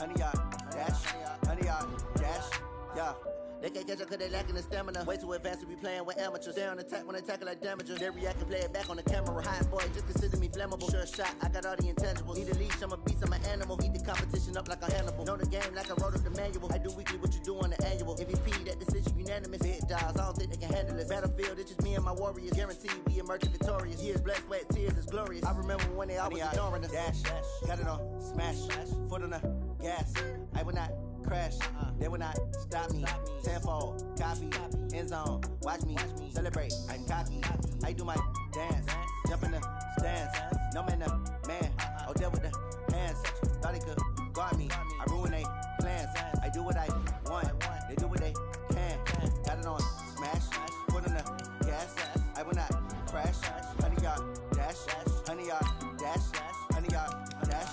honey, y'all dash, honey, y'all dash, yeah. They can't catch up cause they lacking the stamina. Way too advanced to be playing with amateurs. They on attack when they tackle like damagers. They react and play it back on the camera. Hot boy, just consider me flammable. Sure shot, I got all the intangibles. Need a leash, I'm a beast, I'm an animal. Heat the competition up like a Hannibal. Know the game like I wrote up the manual. I do weekly what you do on the annual. MVP, that decision unanimous. Big dogs, I don't think they can handle it. Battlefield, it's just me and my warriors. Guaranteed we emerge victorious. Years, blood, sweat, tears, it's glorious. I remember when they always ignoring us. Dash, got it on smash, foot on the gas. I will not crash, they will not stop me. Tenfold, copy, end zone, watch me celebrate. I'm cocky, I do my dance, jump in the stands. No man, oh, deal with the hands. thought they could guard me. I ruin they plans. I do what I want. They do what they can. Got it on smash. Put on the gas. I will not crash. 100-yard dash. 100-yard dash. 100-yard dash.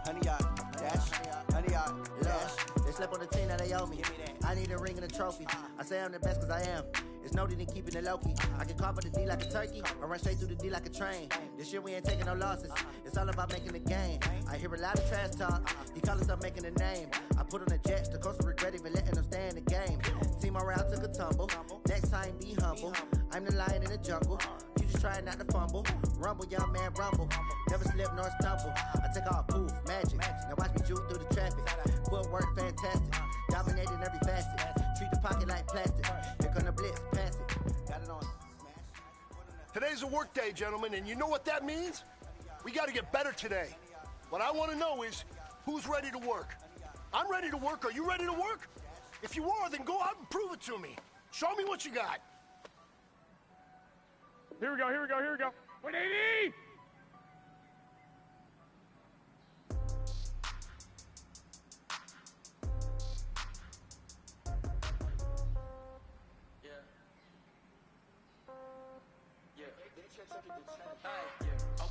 100-yard dash. 100-yard dash. They slept on the team that they owe me. I need a ring and a trophy. I say I'm the best cause I am. It's no need in keeping it low-key. I can cover the D like a turkey, or run straight through the D like a train. This year we ain't taking no losses. It's all about making the game. I hear a lot of trash talk. He call us up making a name. I put on the Jets. The coach will regret even letting them stay in the game. Team morale took a tumble. Next time be humble. I'm the lion in the jungle. You just trying not to fumble. Rumble, young man, rumble. Never slip nor stumble. I take off, poof, magic. Now watch me juke through the traffic. Footwork fantastic. Dominating every facet. Treat the pocket like plastic. Here come the blitz, pass it. Got it on. Today's a work day, gentlemen, and you know what that means? We got to get better today. What I want to know is, who's ready to work? I'm ready to work. Are you ready to work? If you are, then go out and prove it to me. Show me what you got. Here we go, here we go, here we go. 180!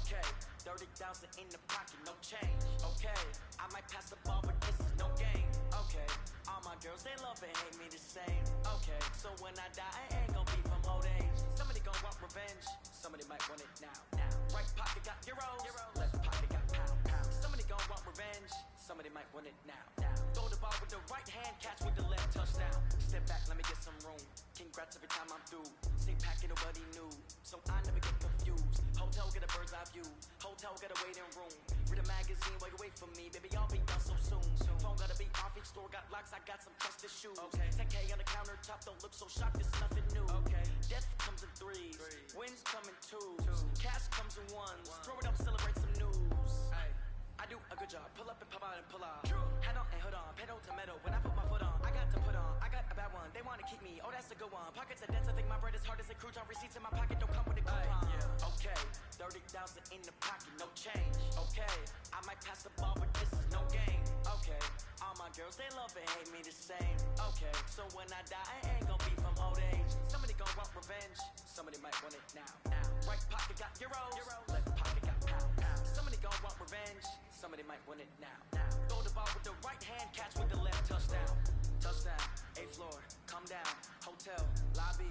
Okay, 30,000 in the pocket, no change. Okay, I might pass the ball, but this is no game. Okay, all my girls, they love and hate me the same. Okay, so when I die, I ain't gonna be from old age. Somebody gon' want revenge, somebody might want it now. Right pocket got euros, left pocket got pound. Somebody gon' want revenge, somebody might want it now. Throw the ball with the right hand, catch with the left, touchdown. Step back, let me get some room. Congrats every time I'm through. Same packet of what he knew, so I never get confused. Hotel get a bird's eye view. Hotel get a waiting room. Read a magazine while you wait for me, baby. I'll be done so soon. Phone gotta be off. Each store got locks. I got some trusted shoes. Okay. 10K on the countertop. Don't look so shocked. It's nothing new. Okay. Death comes in threes. Wins come in twos. Cash comes in ones. Throw it up, celebrate some news. I do a good job. Pull up and pop out and pull out. Head on and hood on. Pedal to metal. When I put my foot on, I got to put on. I got a bad one. They want to keep me. Oh, that's a good one. Pockets are dense. I think my bread is hard as a crouton. Receipts in my pocket don't come with a coupon. Okay. 30,000 in the pocket, no change. Okay, I might pass the ball, but this is no game. Okay, all my girls, they love and hate me the same. Okay, so when I die, I ain't gonna be from old age. Somebody gon' want revenge, somebody might want it now. Right pocket got euros, left pocket got pound. Somebody gon' want revenge, somebody might want it now. Throw the ball with the right hand, catch with the left, touchdown. Touchdown, 8th floor, come down, hotel, lobby.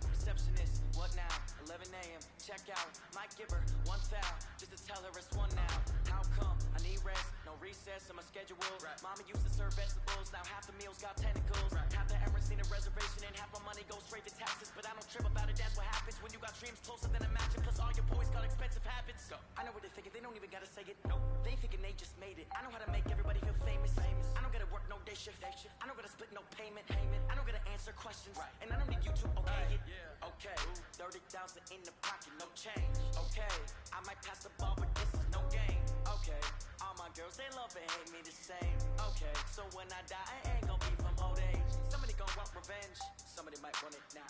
Receptionist, what now? 11 a.m. Check out. Might give her one foul just to tell her it's one now. How come? I need rest, no recess in my schedule. Mama used to serve vegetables, now half the meals got tentacles. Half the Emirates need a reservation and half my money goes straight to taxes. But I don't trip about it, that's what happens when you got dreams closer than a match. Plus all your boys got expensive habits. I know what they're thinking, they don't even gotta say it. Nope, they thinking they just made it. I know how to make everybody feel famous. I don't gotta work no day shift. I don't gotta split no payment. I don't gotta answer questions. And I don't need you to okay it. Okay, 30,000 in the pocket, no change. Okay, I might pass the ball, but this is no game. Okay, all my girls, they love and hate me the same. Okay, so when I die, I ain't gonna be from old age. Somebody gon' want revenge, somebody might want it now.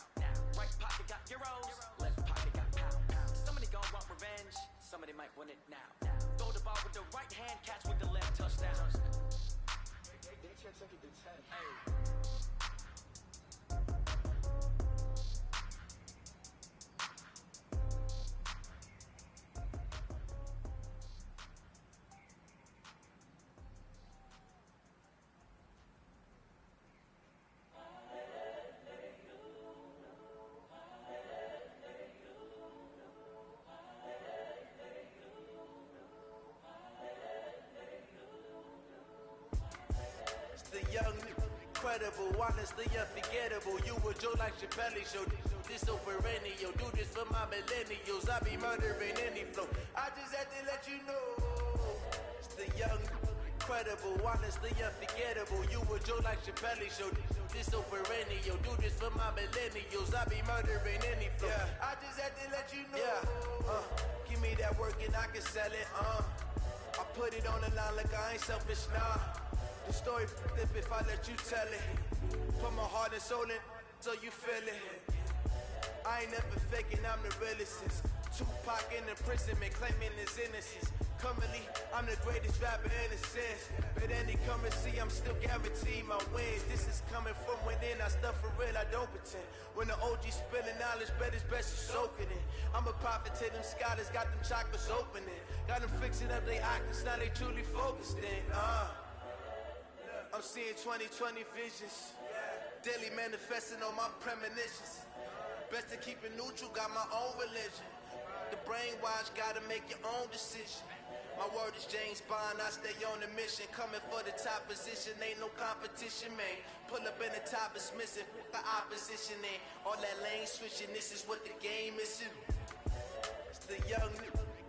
Right pocket got euros, left pocket got pound. Somebody gon' want revenge, somebody might want it now. Throw the ball with the right hand, catch with the left, touchdown. Hey. Young, incredible, honestly unforgettable. You were Joe like Chappelle Show. This so perennial. Do this for my millennials. I be murdering any flow. I just had to let you know. It's the young, incredible, honestly unforgettable. You were Joe like Chappelle Show. This so perennial. Do this for my millennials. I be murdering any flow. I just had to let you know. Give me that work and I can sell it. I put it on the line like I ain't selfish, nah. The story flip if I let you tell it. Put my heart and soul in so you feel it. I ain't never faking, I'm the realest since Tupac in imprisonment claiming his innocence. Currently, I'm the greatest rapper in a sense. But any come and see, I'm still guaranteed my wins. This is coming from within, I stuff for real, I don't pretend. When the OG spilling knowledge, bet it's best to soak it in. I'm a prophet to them scholars, got them chakras opening. Got them fixing up their octaves, now they truly focused in. I'm seeing 2020 visions. Daily manifesting on my premonitions. Best to keep it neutral, got my own religion. The brainwash, gotta make your own decision. My word is James Bond, I stay on the mission. Coming for the top position, ain't no competition, man. Pull up in the top is missing, the opposition ain't. All that lane switching, this is what the game is. It's the young,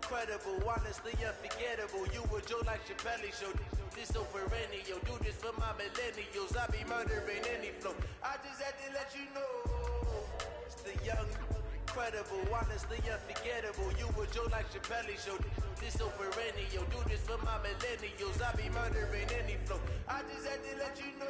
incredible, honestly unforgettable. You a Joe like Chappelle show. This so perennial, do this for my millennials. I be murdering any flow. I just had to let you know. It's the young, incredible, honestly unforgettable. You a Joe like Chappelle show. This so perennial, do this for my millennials. I be murdering any flow. I just had to let you know.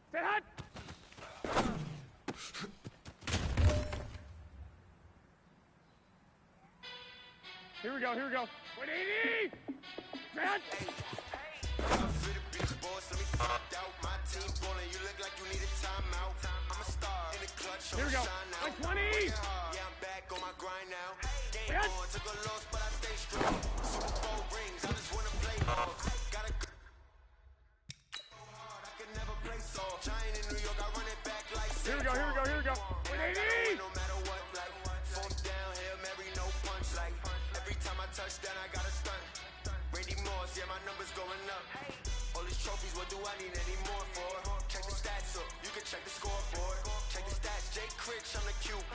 Stay hot! Here we go, here we go. 180! Stay hot! I'm fit to be the boss, let me find out. My team ballin', you look like you need a timeout. I'm a star in the clutch, I'm Here we go. shine out. 120! Yeah, I'm back on my grind now. Game on, took a loss, but I stay strong. Super Bowl rings, I just wanna play ball. Gotta go hard, I can never play soft. Giant in New York, I run it back like Here we go, here we go, here we go. 180! No matter what, like, form down, Hail Mary, no punch, like, every time I touch down, I got a stunt. Randy Moss, yeah, my numbers going up. All these trophies, what do I need any more for? Check the stats up, you can check the scoreboard. Check the stats, Jay Critch, I'm the QB.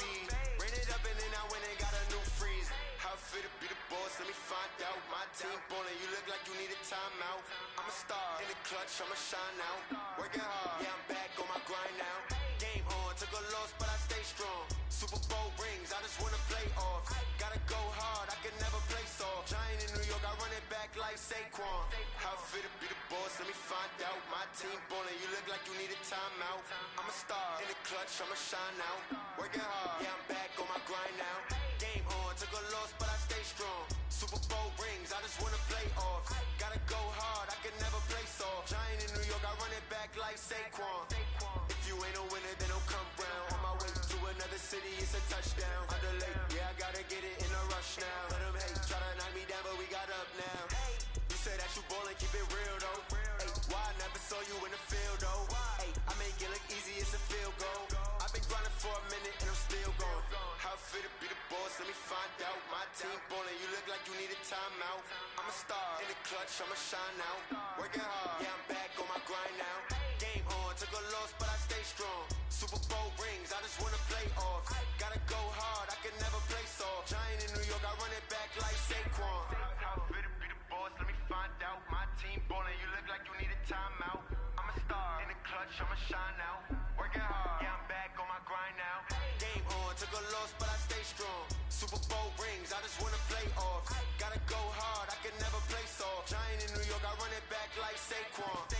Ran it up and then I went and got a new freeze. How fit to be the boss, let me find out. My team ballin', you look like you need a timeout. I'm a star in the clutch, I'ma shine out. Working hard, yeah, I'm back on my grind now. Game on, took a loss, but I stay strong. Super Bowl rings, I just wanna play off. Gotta go hard, I can never play soft. Giant in New York, I run it back like Saquon. How fit to be the boss, let me find out. My team ballin', you look like you need a timeout. I'm a star in the clutch, I'ma shine out. Working hard, yeah, I'm back on my grind now. Game on, took a loss, but I stay strong. Super Bowl rings, I just wanna play off. Gotta go hard, I can never play soft. Giant in New York, I run it back like Saquon. If you ain't a winner, then don't come round. On my way to another city, it's a touchdown. Underlay, yeah, I gotta get it in a rush now. Let them hate, try to knock me down, but we got up now. You say that you ballin', keep it real though. Hey, why I never saw you in the field though? Hey, I make it look easy, it's a field goal. I've been grinding for a minute and I'm still going. How fit to be the boss, let me find out. My team ballin', you look like you need a timeout. I'm a star in the clutch, I'ma shine out. Working hard, yeah, I'm back on my grind now. Game on, took a loss, but I stay strong. Super Bowl rings, I just wanna play off. Gotta go hard, I can never play soft. Giant in New York, I run it back like Saquon. How fit to be the boss, let me find out. My team ballin', you look like you need a timeout. I'm a star in the clutch, I'ma shine out. Working hard, yeah, I'm back on my grind now. Game on, took a loss, but I stay strong. Super Bowl rings, I just wanna play off. Gotta go hard, I can never play soft. Giant in New York, I run it back like Saquon.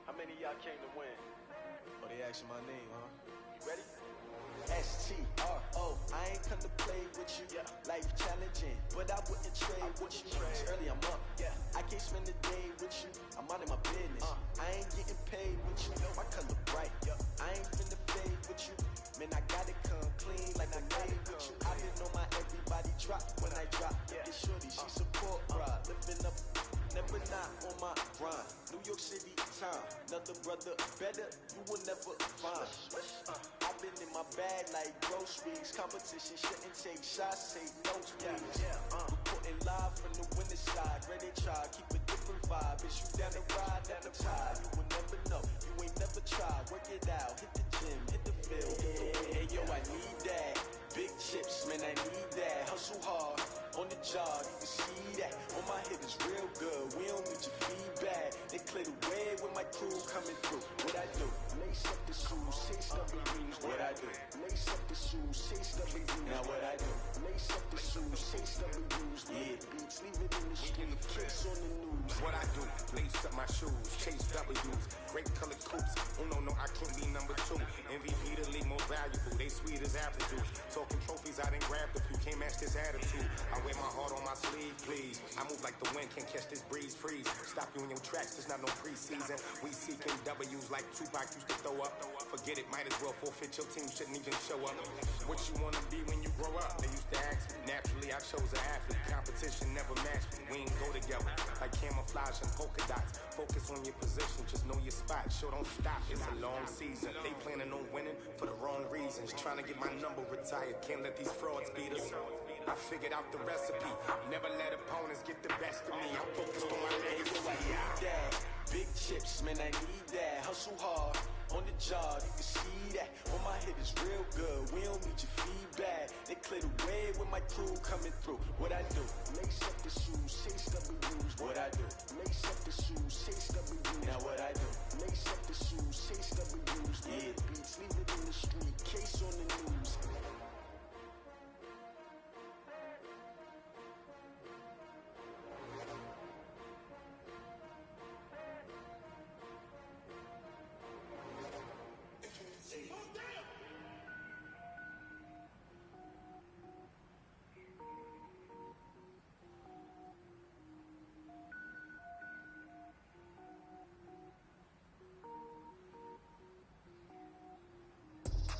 How many of y'all came to win? Oh, they asking my name, huh? You ready? S-T-R-O, I ain't come to play with you. Life challenging, but I wouldn't trade with you. Early I'm up, I can't spend the day with you. I'm out of my business, I ain't getting paid with you. My color bright, I ain't finna fade with you. Man, I gotta come clean like I made with you. I been on my everybody drop when I drop. Get shorty, she support, bruh. Living up, never not on my grind. New York City time, another brother better, you will never find. I've been in my bag like groceries. Competition shouldn't take shots, take notes, please. Reporting live from the winter side, ready to try, keep a different vibe. vibe. Is you down the ride, down the ride? You will never know. You ain't never tried. Work it out. Hit the gym, hit the field. Hey, yo, I need that. Big chips, man, I need that. Hustle hard. On the job, you can see that. On my hit is real good. We don't need your feedback. They clear the way with my crew coming through. What I do? Lace up the shoes, chase W's. What I do? Lace up the shoes, chase W's. Now what I do? Lace up the shoes, chase W's. Yeah, beats, leave it in the street. Case on the news. What I do? Lace up my shoes, chase W's. Great colored coops. Oh no, I can't be number 2. MVP the league most valuable. They sweet as apple juice. Talking trophies, I didn't grab the few. Can't match this attitude. I wear my heart on my sleeve, please. I move like the wind, can't catch this breeze, freeze. Stop you in your tracks, there's not no preseason. We seeking W's like Tupac used to throw up. Forget it, might as well forfeit, your team shouldn't even show up. What you wanna be when you grow up? They used to ask me. Naturally, I chose an athlete. Competition never matched me. We ain't go together like camouflage and polka dots. Focus on your position, just know your spot. Show don't stop, it's a long season. They planning on winning for the wrong reasons. Trying to get my number retired, can't let these frauds beat us. I figured out the recipe. Never let opponents get the best of me. I'm focused on my legacy. I need that. Big chips, man, I need that. Hustle hard. On the job, you can see that. On my hit is real good. We don't need your feedback. They clear the way with my crew coming through. What I do? Lace up the shoes, chase W's. What I do? Lace up the shoes, chase W's. Now what I do? Lace up the shoes, chase W's. Yeah, beats, leave it in the street. Case on the news.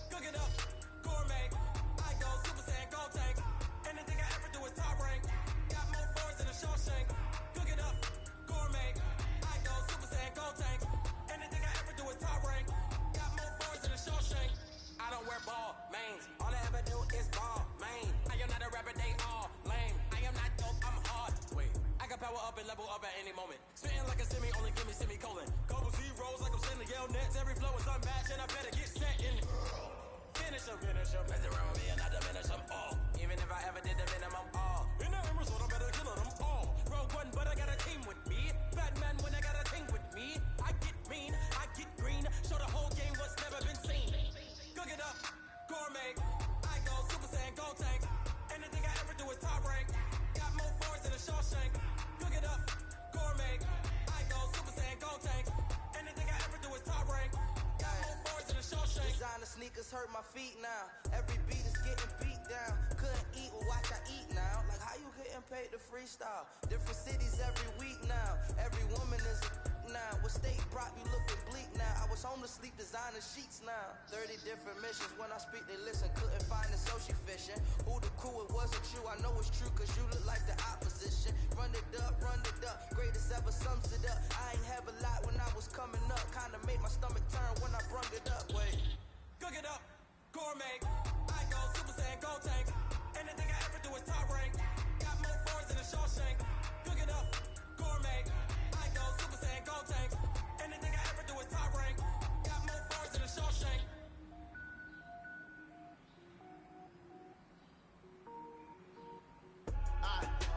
Cook it up, gourmet. I go Super Saiyan, gold tank. Anything I ever do is top rank. Got more boards than a Shawshank. Cook it up, gourmet. I go Super Saiyan, gold tank. Anything I ever do is top rank. Got more boards than a Shawshank. I don't wear ball mains. All I ever do is ball main. I am not a rapper, they all lame. I am not dope, I'm hard. Wait, I can power up and level up at any moment. Spitting like a semi, only give me semicolon. Couple zeros like I'm sending yell nets. Every flow is unmatched and I better get set in. Finish them. Mess around with me and I diminish them all. Even if I ever did the minimum all. In the Emerald, I better kill them all. Rogue One, but I got a team with me. Batman when I got a team with me. I get mean, I get green. Show the whole game what's never been seen. Cook it up, gourmet. I go Super Saiyan, gold tank. Anything I ever do is top rank. Got more boards than a Shawshank. Cook it up, gourmet. I go Super Saiyan, gold tank. Anything I ever do is top rank. Got more boards than a Shawshank. Designer sneakers hurt my feet now. Every beat is getting beat down. Couldn't eat, well watch I eat now. Like how you getting paid to freestyle? Different cities every week now. Every woman is a now. What state brought you looking bleak now? I was home to sleep, designer sheets now. 30 different missions. When I speak, they listen. Couldn't find it, so she fishing. Who the crew? It wasn't you. I know it's true, cause you look like the opposition. Run it up, greatest ever sums it up. I ain't have a lot when I was coming up. Kinda made my stomach turn when I brung it up. Wait. Cook it up, gourmet. I go Super Saiyan, gold tank. Anything I ever do is top rank. Got more boards than a Shawshank. Cook it up, gourmet. I go Super Saiyan, gold tank. Anything I ever do is top rank. Got more boards than a Shawshank.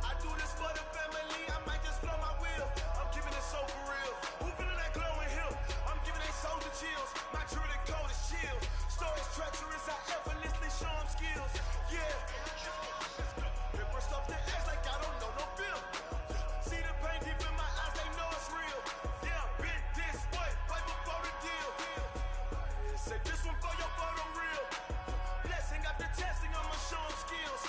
I do this for the family. I might just blow my wheel. I'm keeping it so for real. Who feeling that glowing hill? I'm giving they soldier chills. My truly code is chill. Stories treacherous. I effortlessly show them skills. Yeah. Ripper stuff the edge like I don't know no feel. See the pain deep in my eyes. They know it's real. Yeah, been this way right before the deal. Say this one for your photo real. Blessing after testing. I'ma show them skills.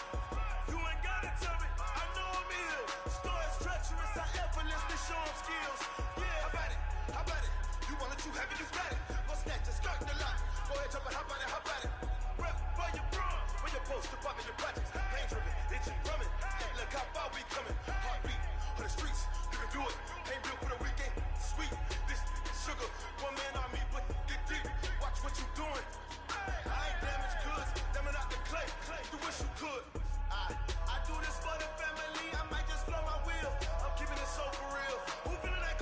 You ain't gotta tell me. I know I'm ill. Stories treacherous. I effortlessly show them skills. Yeah, how about it? You want it, you have it, you got it. Go snatch it, start the lot. Go ahead, jump it, how about it? Rep where you from? Where you post to pop in your projects? Pain driven, itching, drumming. Look how far we coming. Heartbeat on the streets, you can do it. Pain built for the weekend, sweet. This sugar, one man on me, but get deep. Watch what you doing. I ain't damaged goods, damn out the clay. You wish you could. I do this for the family. I might just blow my wheel. I'm keeping it so for real. Who feeling that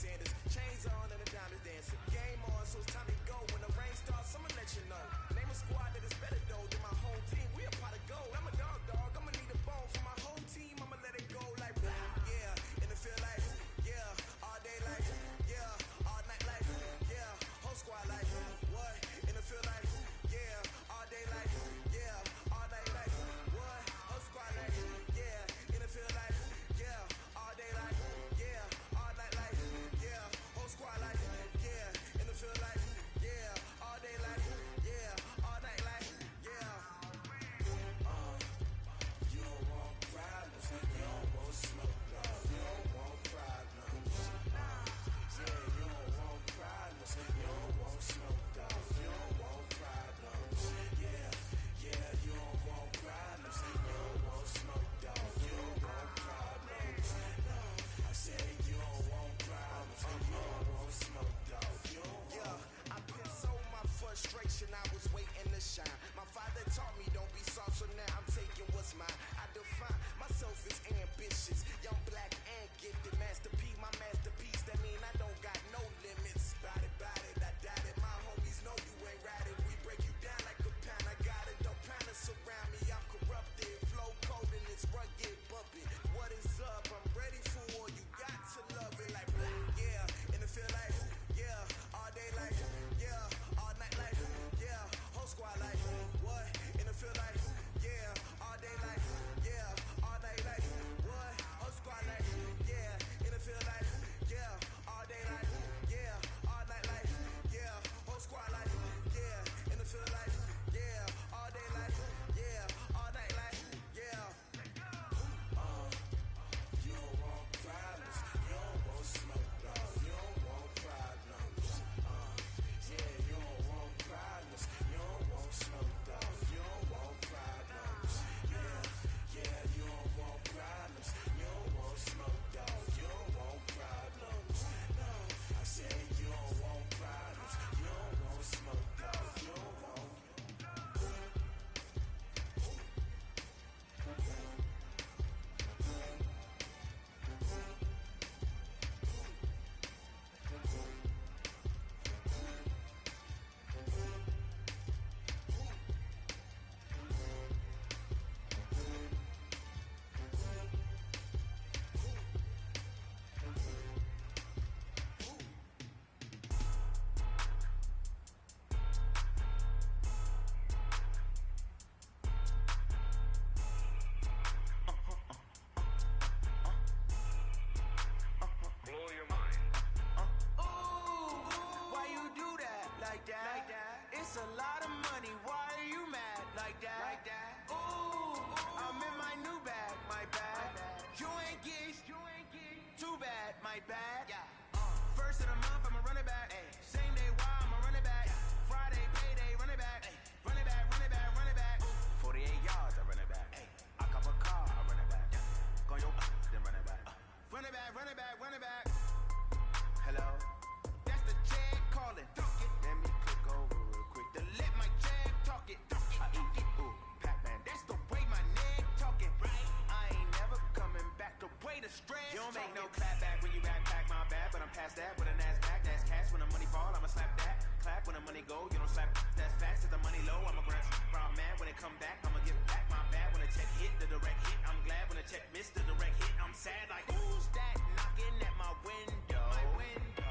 Sanders. Chains on and the diamonds dancing. Game on, so it's time to go. When the rain starts, I'ma let you know. Name a squad that is better though than my whole team. We a pot of gold. I'm a dog. I'ma need a bone for my whole team. I'ma let it go like yeah. And it feel like yeah. All day like yeah. All night like yeah. Whole squad like what? And it feel like yeah. All day like yeah. All night like what? Whole squad like yeah. And it feel like yeah. All day like yeah. All night like yeah. Whole squad like yeah. And it feel like yeah. All day like yeah. All night like yeah. You don't want problems. You don't want smoke, dog. You don't want problems. Yeah, you don't want problems. You don't want smoke, dog. You don't want problems. Yeah, you don't want problems. You don't want smoke, dog. You don't want problems. No, I said you don't want problems. You don't want smoke, dog. You don't want. Yeah, I put so my frustration. I was waiting to shine. My father taught me don't be soft, so now I'm taking what's mine. I define myself as ambitious, young, black, and gifted. Master P, my masterpiece. That mean I don't got no limits. Bout it, I doubt it. My homies know you ain't right it. We break you down like a pound. I got it, don't pound us around me. I'm corrupted, flow cold and it's rugged, bumping. What is up? I'm ready for war. You got to love it like yeah. And it feel like yeah. All day like yeah. All night like yeah. Whole squad like what? And it feel like yeah. All day like yeah. All night like what? Whole squad like yeah. And it feel like yeah. All day like yeah. All night like yeah. Whole squad like yeah. And it feel like yeah. All day like yeah. All night like yeah. You don't want problems. You don't want smoke, dog. You don't want problems. Yeah, you don't want problems. You don't want smoke, dog. You don't want problems. Yeah, you don't want problems. You don't want smoke, dog. You don't want problems. No, I said you don't want problems. You don't want smoke, dog. You don't want. Blow your mind. Why you do that like that? It's a lot of money. Why are you mad like that? Ooh, I'm in my new bag, my bad. You ain't geese, too bad, my bad. First of the month, I'ma run it back. Same day, why I'ma run it back. Friday, payday, run it back. Run it back, run it back, run it back. 48 yards, I run it back. I cop a car, I run it back. Go yo, then run it back. Run it back, run it back, run it back. Hello? That's the Jag calling. Let me click over real quick to let my Jag talk it. I eat it, ooh, Pac-Man. That's the way my neck talking. I ain't never coming back. The way the stress. You don't make no clap back when you backpack my bad, but I'm past that with a NASDAQ. That's cash when the money fall. I'ma slap that. Clap when the money go. You don't slap. That's fast. If the money low, I'ma grab brown man when it come back. I'ma give back my bad when the check hit the direct hit. I'm glad when the check missed the direct hit. I'm sad like who's that knocking at my window?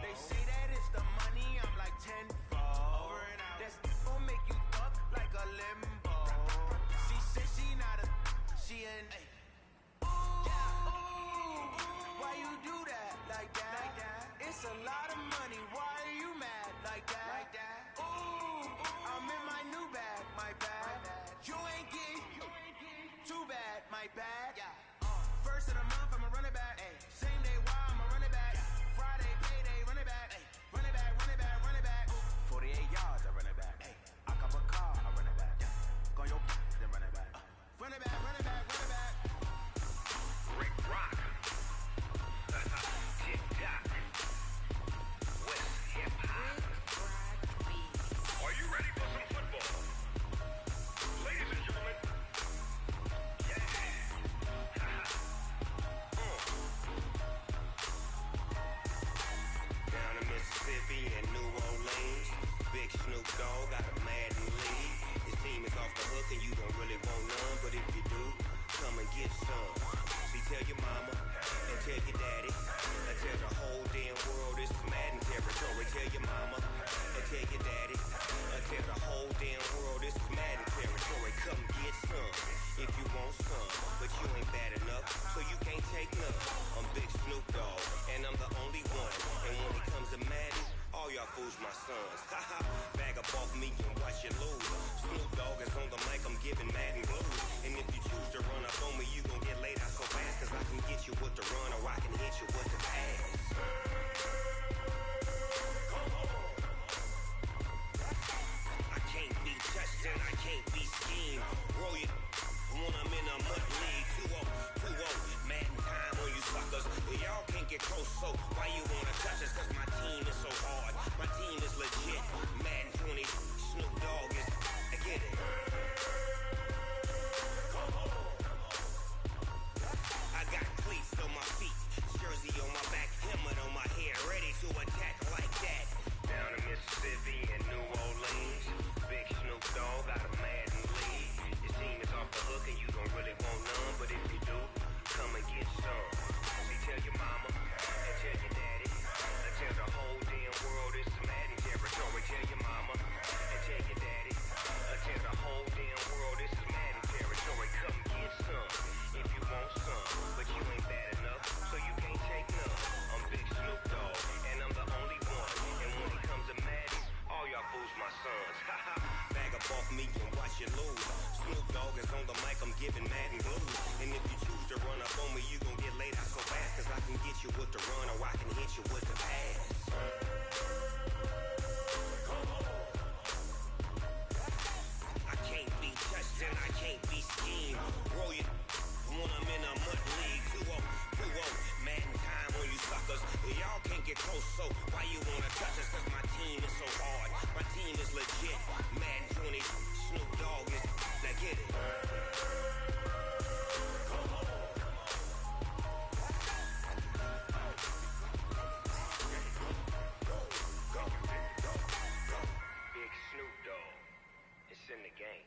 They say that it's the money. I'm like tenfold. Over and out. That's gon' make you up like a limbo. She said she not a. She an. Why you do that like that? It's a lot of money. Why are you mad like that? Ooh, I'm in my new bag, my bad. You ain't geek, too bad, my bad. tell your daddy. I tell the whole damn world this is Madden territory. Tell your mama. I tell your daddy. I tell the whole damn world this is Madden territory. Come get some if you want some, but you ain't bad enough, so you can't take none. I'm Big Snoop Dogg, and I'm the only one. And when it comes to Madden, all y'all fools my sons. Haha, bag up off me and watch you lose. Snoop Dogg is on the mic, I'm giving Madden blues. And if you choose to run up on me, you gon' get laid out so fast, cause I can get you with the run or I can hit you with the pass. I can't be touched and I can't be schemed. Roll you when I'm in a mud league. 2-0, Madden time on you suckers. Y'all can't get close, so why you wanna touch us? Cause my team is so hard. My team is legit. Madden 20, Snoop Dogg is. I get it. I got cleats on my feet, jersey on my back, helmet on my head, ready to attack like that. Down in Mississippi and New Orleans, Big Snoop Dogg got a Madden lead. Your team is off the hook and you don't really want none, but if you do, come and get some. See, tell your mama and tell your daddy, and tell the whole damn world this is Madden territory. Tell your mama and tell your daddy, and tell the whole damn world this is Madden territory. Come get some if you want some, but you ain't bad enough, so you can't take none. I'm Big Snoop Dogg, and I'm the only one. And when it comes to Madden, all y'all fools my sons. Haha, bag up off me and watch you lose. Snoop Dogg is on the mic, I'm giving Madden blues. And if you choose to run up on me, you gon' get laid out so fast, cause I can get you with the run or I can hit you with the pass. I can't be touched and I can't be schemed. Roll you when I'm in a mud league. 2-0, Madden time on you suckers. Y'all can't get close, so why you wanna touch us? Cause my team is so hard. My team is legit. Madden 20, Snoop Dogg is. Now get it. Big Snoop Dogg. It's in the game.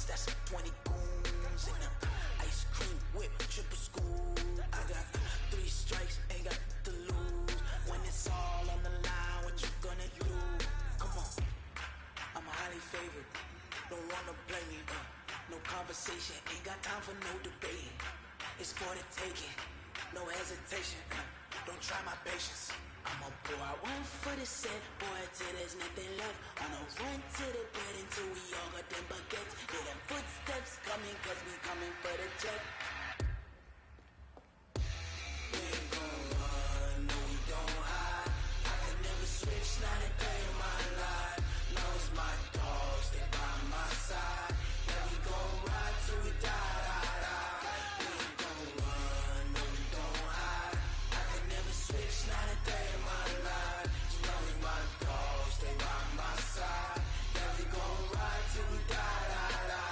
That's 20 goons in the ice cream whip, triple school. I got 3 strikes, ain't got to lose. When it's all on the line, what you gonna do? Come on, I'm highly favored. Don't wanna blame me, no conversation, ain't got time for no debating. It's for the taking, no hesitation. Don't try my patience. I'm a boy, I won't for the set, boy, till there's nothing left. On a run to the bed until we all got them baguettes. Hear them footsteps coming, cause we coming for the jet. We ain't gon' run, no we don't hide. I can never switch, not a day in my life. No, it's my dogs, they by my side. Yeah, we gon' ride till we die, die, die. We ain't gon' run, no we don't hide. I can never switch, not a day in my life. You know it's my dogs, they by my side. Yeah, we gon' ride till we die, die, die.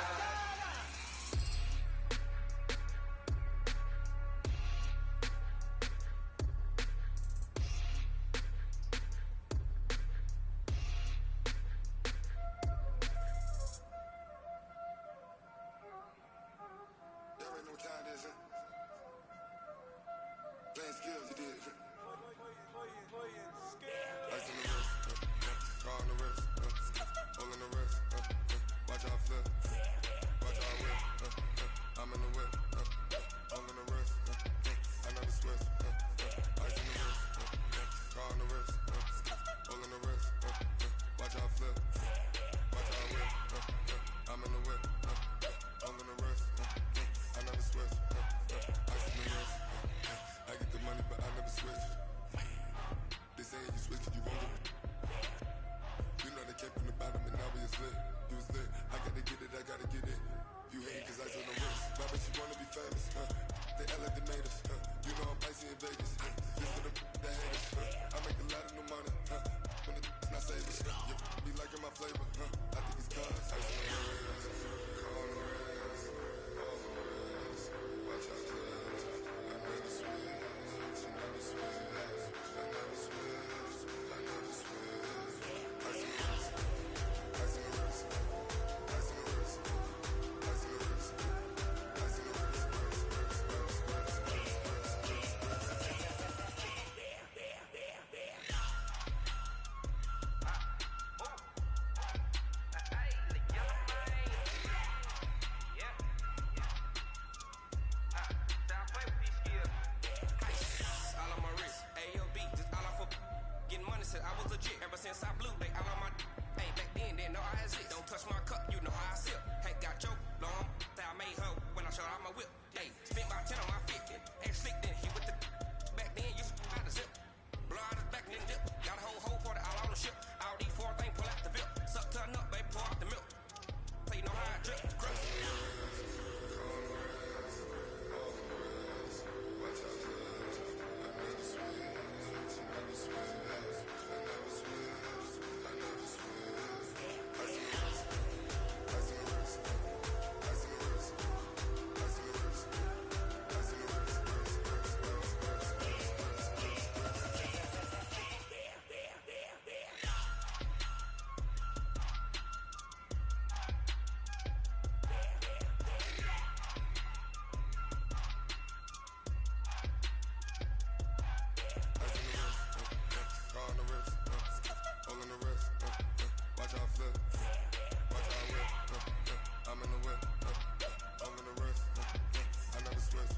lit, you was lit. I gotta get it, I gotta get it. You hate cause ice on the wrist. Why bet you wanna be famous? They elevated us. You know I'm icy in Vegas. This for the that hate us. I make a lot of new money. When it's not saving. You be liking my flavor. I think it's cause ice on the wrist. On the wrist. On the wrist. Watch out, cuz. I never switch. I never switch. I never switch. I never switch. Ice on the wrist. Ice on the wrist. Ice on the wrist. Ice on the wrist. Ice on the wrist. I was legit ever since I blew they all on my hey back then didn't know I had it. Don't touch my cup, you know how I sip. Hey, got your long that I made her when I showed out my whip. Hey, spent about 10 on my 50. And slick then he with the back then you out the zip. Blow out his back and then dip. Got a whole 40 all on the ship. All these 4 things pull out the VIP. Suck turn up, baby, pour out the milk. So you know how I drip. Crush. Watch out, cuz. I never switch. I never switch.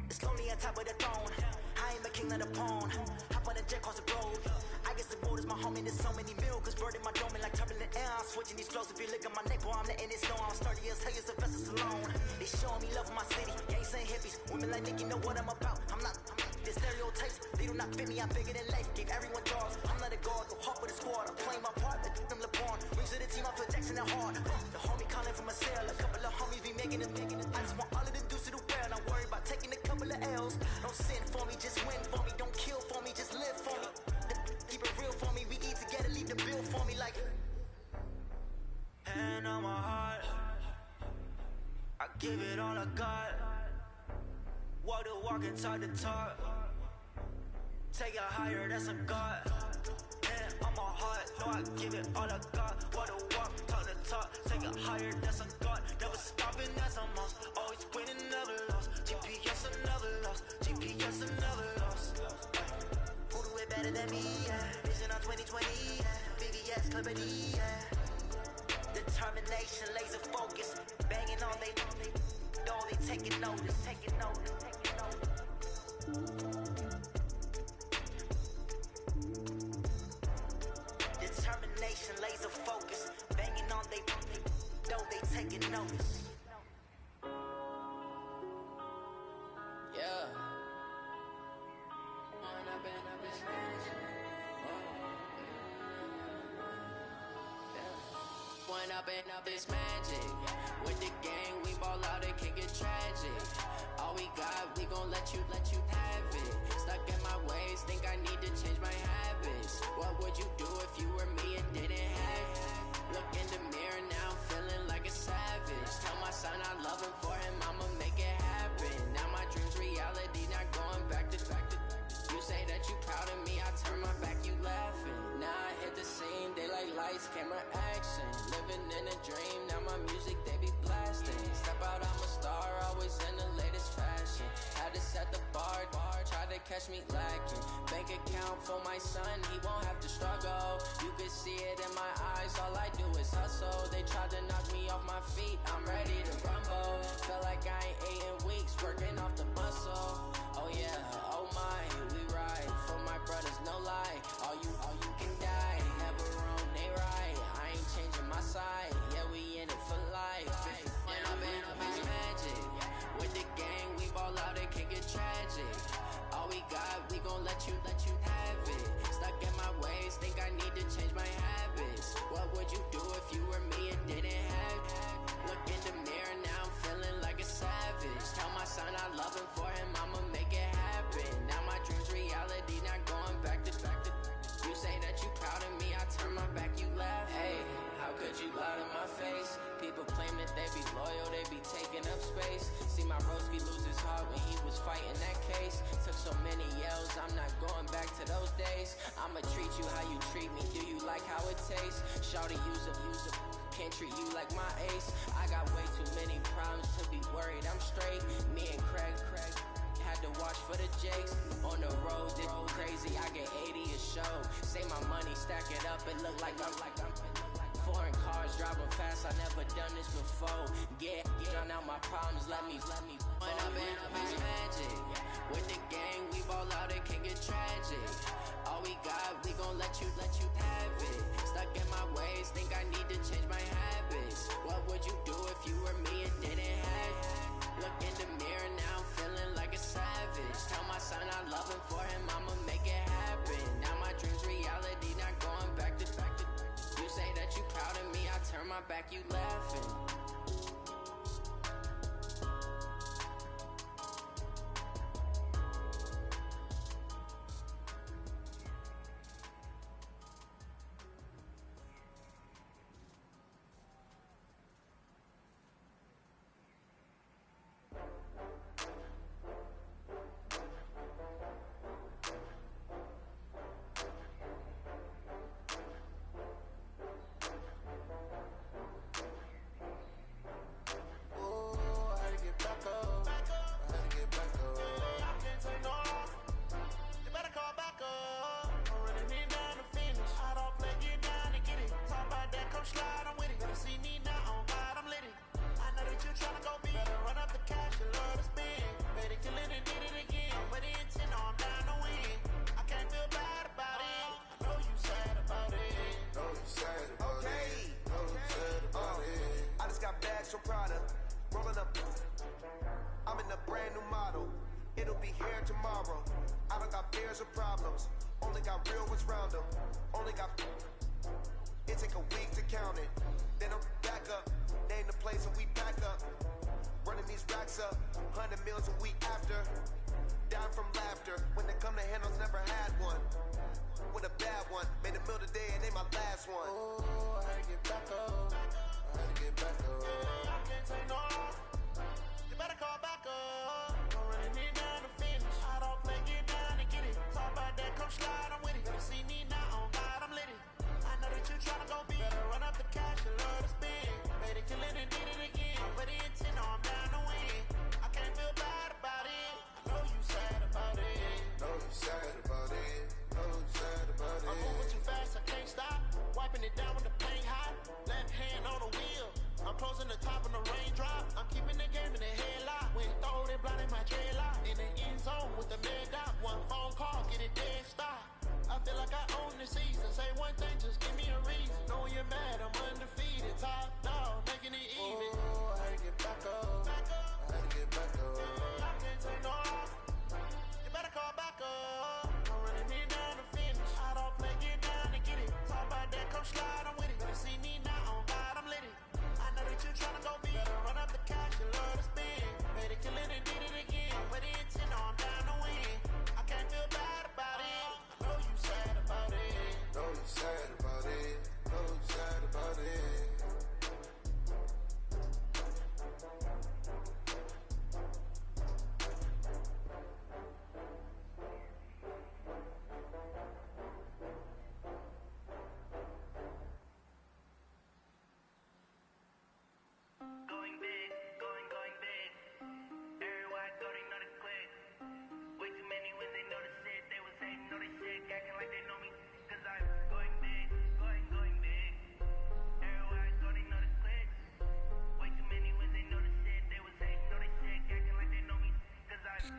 It's lonely on top of the throne. I ain't the king of the pawn. Hop on the jet across the road. I guess the road is my home and there's so many milkers bird in my dome and like turbulent air. I'm switching these flows. If you look at my neck, boy, I'm letting it snow. I'm sturdy as hell, it's a vessel alone. They showing me love in my city. Gangs ain't hippies. Women like Nick, you know what I'm about. I'm not the stereotypes. They do not fit me. I'm bigger than life. Gave everyone dogs. I'm not a guard. Go hop with the squad. I'm playing my part. Let them LeBron. Rings to the team. I feel Jackson and hard. The homie calling from a cell. A couple of homies be making it. I just want all of the dudes to do well. Not worry about taking a couple of L's. Don't sin for me, just win for me. Don't kill for me, just live for me. Keep it real for me. We eat together, leave the bill for me like. Hand on my heart, I give it all I got. Walk the walk and talk the talk. Take it higher, that's a God. Hand on my heart, no, I give it all I got. Walk the walk, talk the talk. Take it higher, that's a God. Never stopping, that's a must. Always winning, never lost. GPS another loss. GPS another loss. Who do it better than me? Yeah. Vision on 2020. Yeah. VVS Clippity. Yeah. Determination, laser focus. Banging on they taking notice. Taking notice. Taking notice. Determination, laser focus. Banging on they taking notice. Yeah. When up and up is magic. With the gang, we ball out and kick it tragic. All we got, we gon' let you have it. Stuck in my ways, think I need to change my habits. What would you do if you were me and didn't have it? Look in the mirror now, I'm feeling like a savage. Tell my son I love him, for him I'ma make it happen. Now my dreams reality, not going back to. You say that you proud of me, I turn my back, you laughing. Now I hit the scene, they like lights, camera, action. Living in a dream, now my music they be blasting. Step out, I'm a star, always in the latest fashion. Had to set the bar, try to catch me lacking. Bank account for my son, he won't have to struggle. You could see it in my eyes, all I do is hustle. They tried to knock me off my feet, I'm ready to rumble. like I ain't ate in weeks, working off the muscle. Oh yeah, oh my, we ride for my brothers, no lie. All you can die, never wrong, they right. I ain't changing my side, yeah, we in it for life. And I've been magic with the gang, we ball out, it can get tragic. All we got, we gon' let you have it. Stuck in my ways, think I need to change my habits. What would you do if you were me and didn't have it? Look in the mirror, now I'm feeling like a savage. Tell my son I love him, for him I'ma make it happen. Now my dream's reality, not going back to. You say that you proud of me, I turn my back, you laugh. Hey, how could you lie to my face? People claim that they be loyal, they be taking up space. See my broski lose his heart when he was fighting that case. Took so many yells, I'm not going back to those days. I'ma treat you how you treat me, do you like how it tastes? Shawty, use a, can't treat you like my ace. I got way too many problems to be worried, I'm straight. Me and Craig had to watch for the Jakes. On the road, this crazy, I get 80 a show. Say my money, stack it up, it look like I'm foreign cars, driving fast, I never done this before. Get drown out my problems, let me When I've been magic with the gang, we ball out, it can get tragic. All we got, we gon' let you have it. Stuck in my ways, think I need to change my habits. What would you do if you were me and didn't have it? Look in the mirror, now I'm feeling like a savage. Tell my son I love him, for him I'ma make it happen. Now my dream's reality, not going back to. You say that you proud of me, I turn my back, you laughing. So Prada, rolling up. I'm in a brand new model. It'll be here tomorrow. I don't got fears or problems. Only got real ones round them. Only got. It take a week to count it. Then I'm back up. Name the place and we back up. Running these racks up. 100 meals a week after. Down from laughter. When they come to handles, never had one. With a bad one. Made a meal today and they my last one. Oh, I had to get back up. I had to get back up. I can't take no. You better call back up. I'm running it down to finish. I don't play, get down and get it. Talk about that, come slide, I'm with it. Better see me now, on God, I'm lit it. I know that you tryna go big. Better run up the cash, you love to spend. Made it, kill it, and did it again. I'm with the intent, no, I'm down to win. I can't feel bad about it. I know you sad about it. Know you sad about it. Know you sad about it. I'm moving too fast, I can't stop.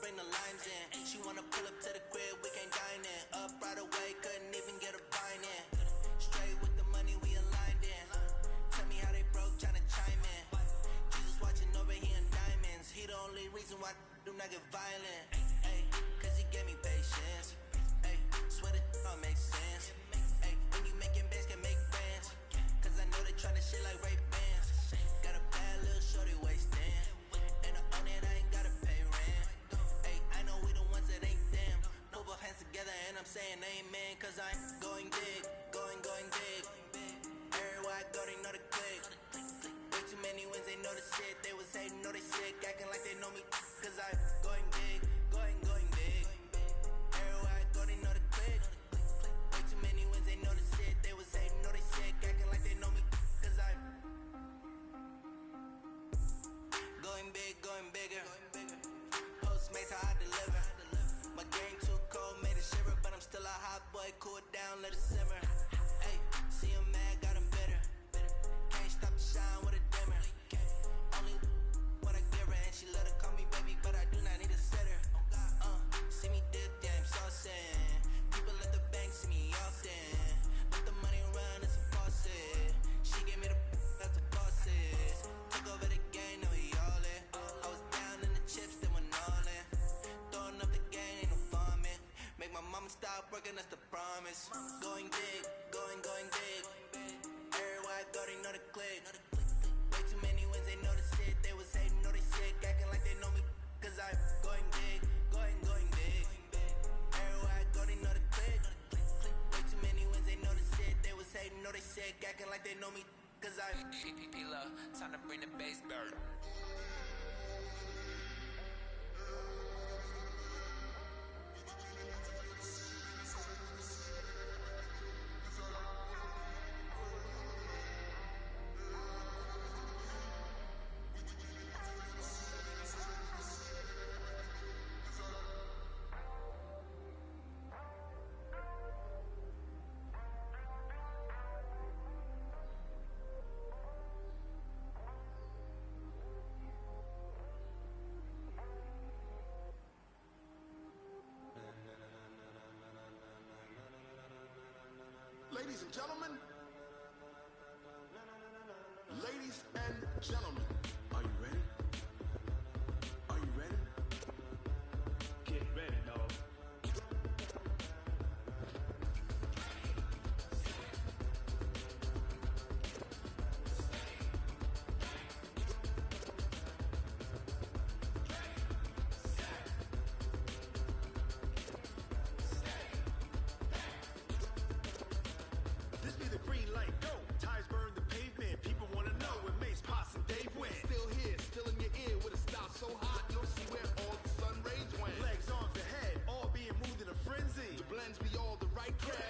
bring the limes in. She wanna pull up to the crib, we can't dine in. Up right away, couldn't even get a vine in. Straight with the money, we aligned in. Tell me how they broke, tryna chime in. Jesus watching over here in diamonds. He the only reason why I do not get violent. Ay, cause he gave me patience. Ay, swear that all makes sense. Ay, when you making bands, can make friends. Cause I know they tryna shit like Ray Bans. Got a bad little shorty wasting. And I own it, I ain't gotta pay rent. Ay, I know we the ones that ain't them. Put both hands together and I'm saying amen. Cause I'm going big, going big. Everywhere I go, they know the click. Way too many wins, they know the shit. They was hating, know they sick, acting like they know me. Cause I'm going big, going big. Everywhere I go, they know the click. Way too many wins, they know the shit. They was hating, know they sick, acting like they know me. Cause I'm going big, going bigger. Postmates, how I deliver. My game too cold, made it shiver. But I'm still a hot boy, cool it down, let it simmer. Ay, see him mad, got him bitter. Can't stop the shine with a dimmer. Only what I give her, and she let her call me baby, but I do not need a sitter. See me dip, damn saucin'. People at the bank see me often. Let the money run, it's a faucet. She gave me the that's the bosses. Took over the game, now we all in. I was down in the chips, then went all in. Throwing up the game, ain't no farming. Make my mama stop working, that's the promise. Going big, going big. Everywhere I go, they know the click. Way too many wins, they know the shit. They was hating, know they sick, acting like they know me. Cause I'm going big, going big. Everywhere I go, they know the click. Way too many wins, they know the shit. They was hating, know they sick, acting like they know me. Cause I'm P-P-P-Love, time to bring the bass back. Ladies and gentlemen, are you ready? Are you ready? Get ready, dog. This be the green light, go. Tires burn the pavement. People wanna know where Mace, Posse, and Dave went. Still here, still in your ear with a style so hot, you'll see where all the sun rays went. Legs, arms, and head, all being moved in a frenzy. The blends be all the right crap.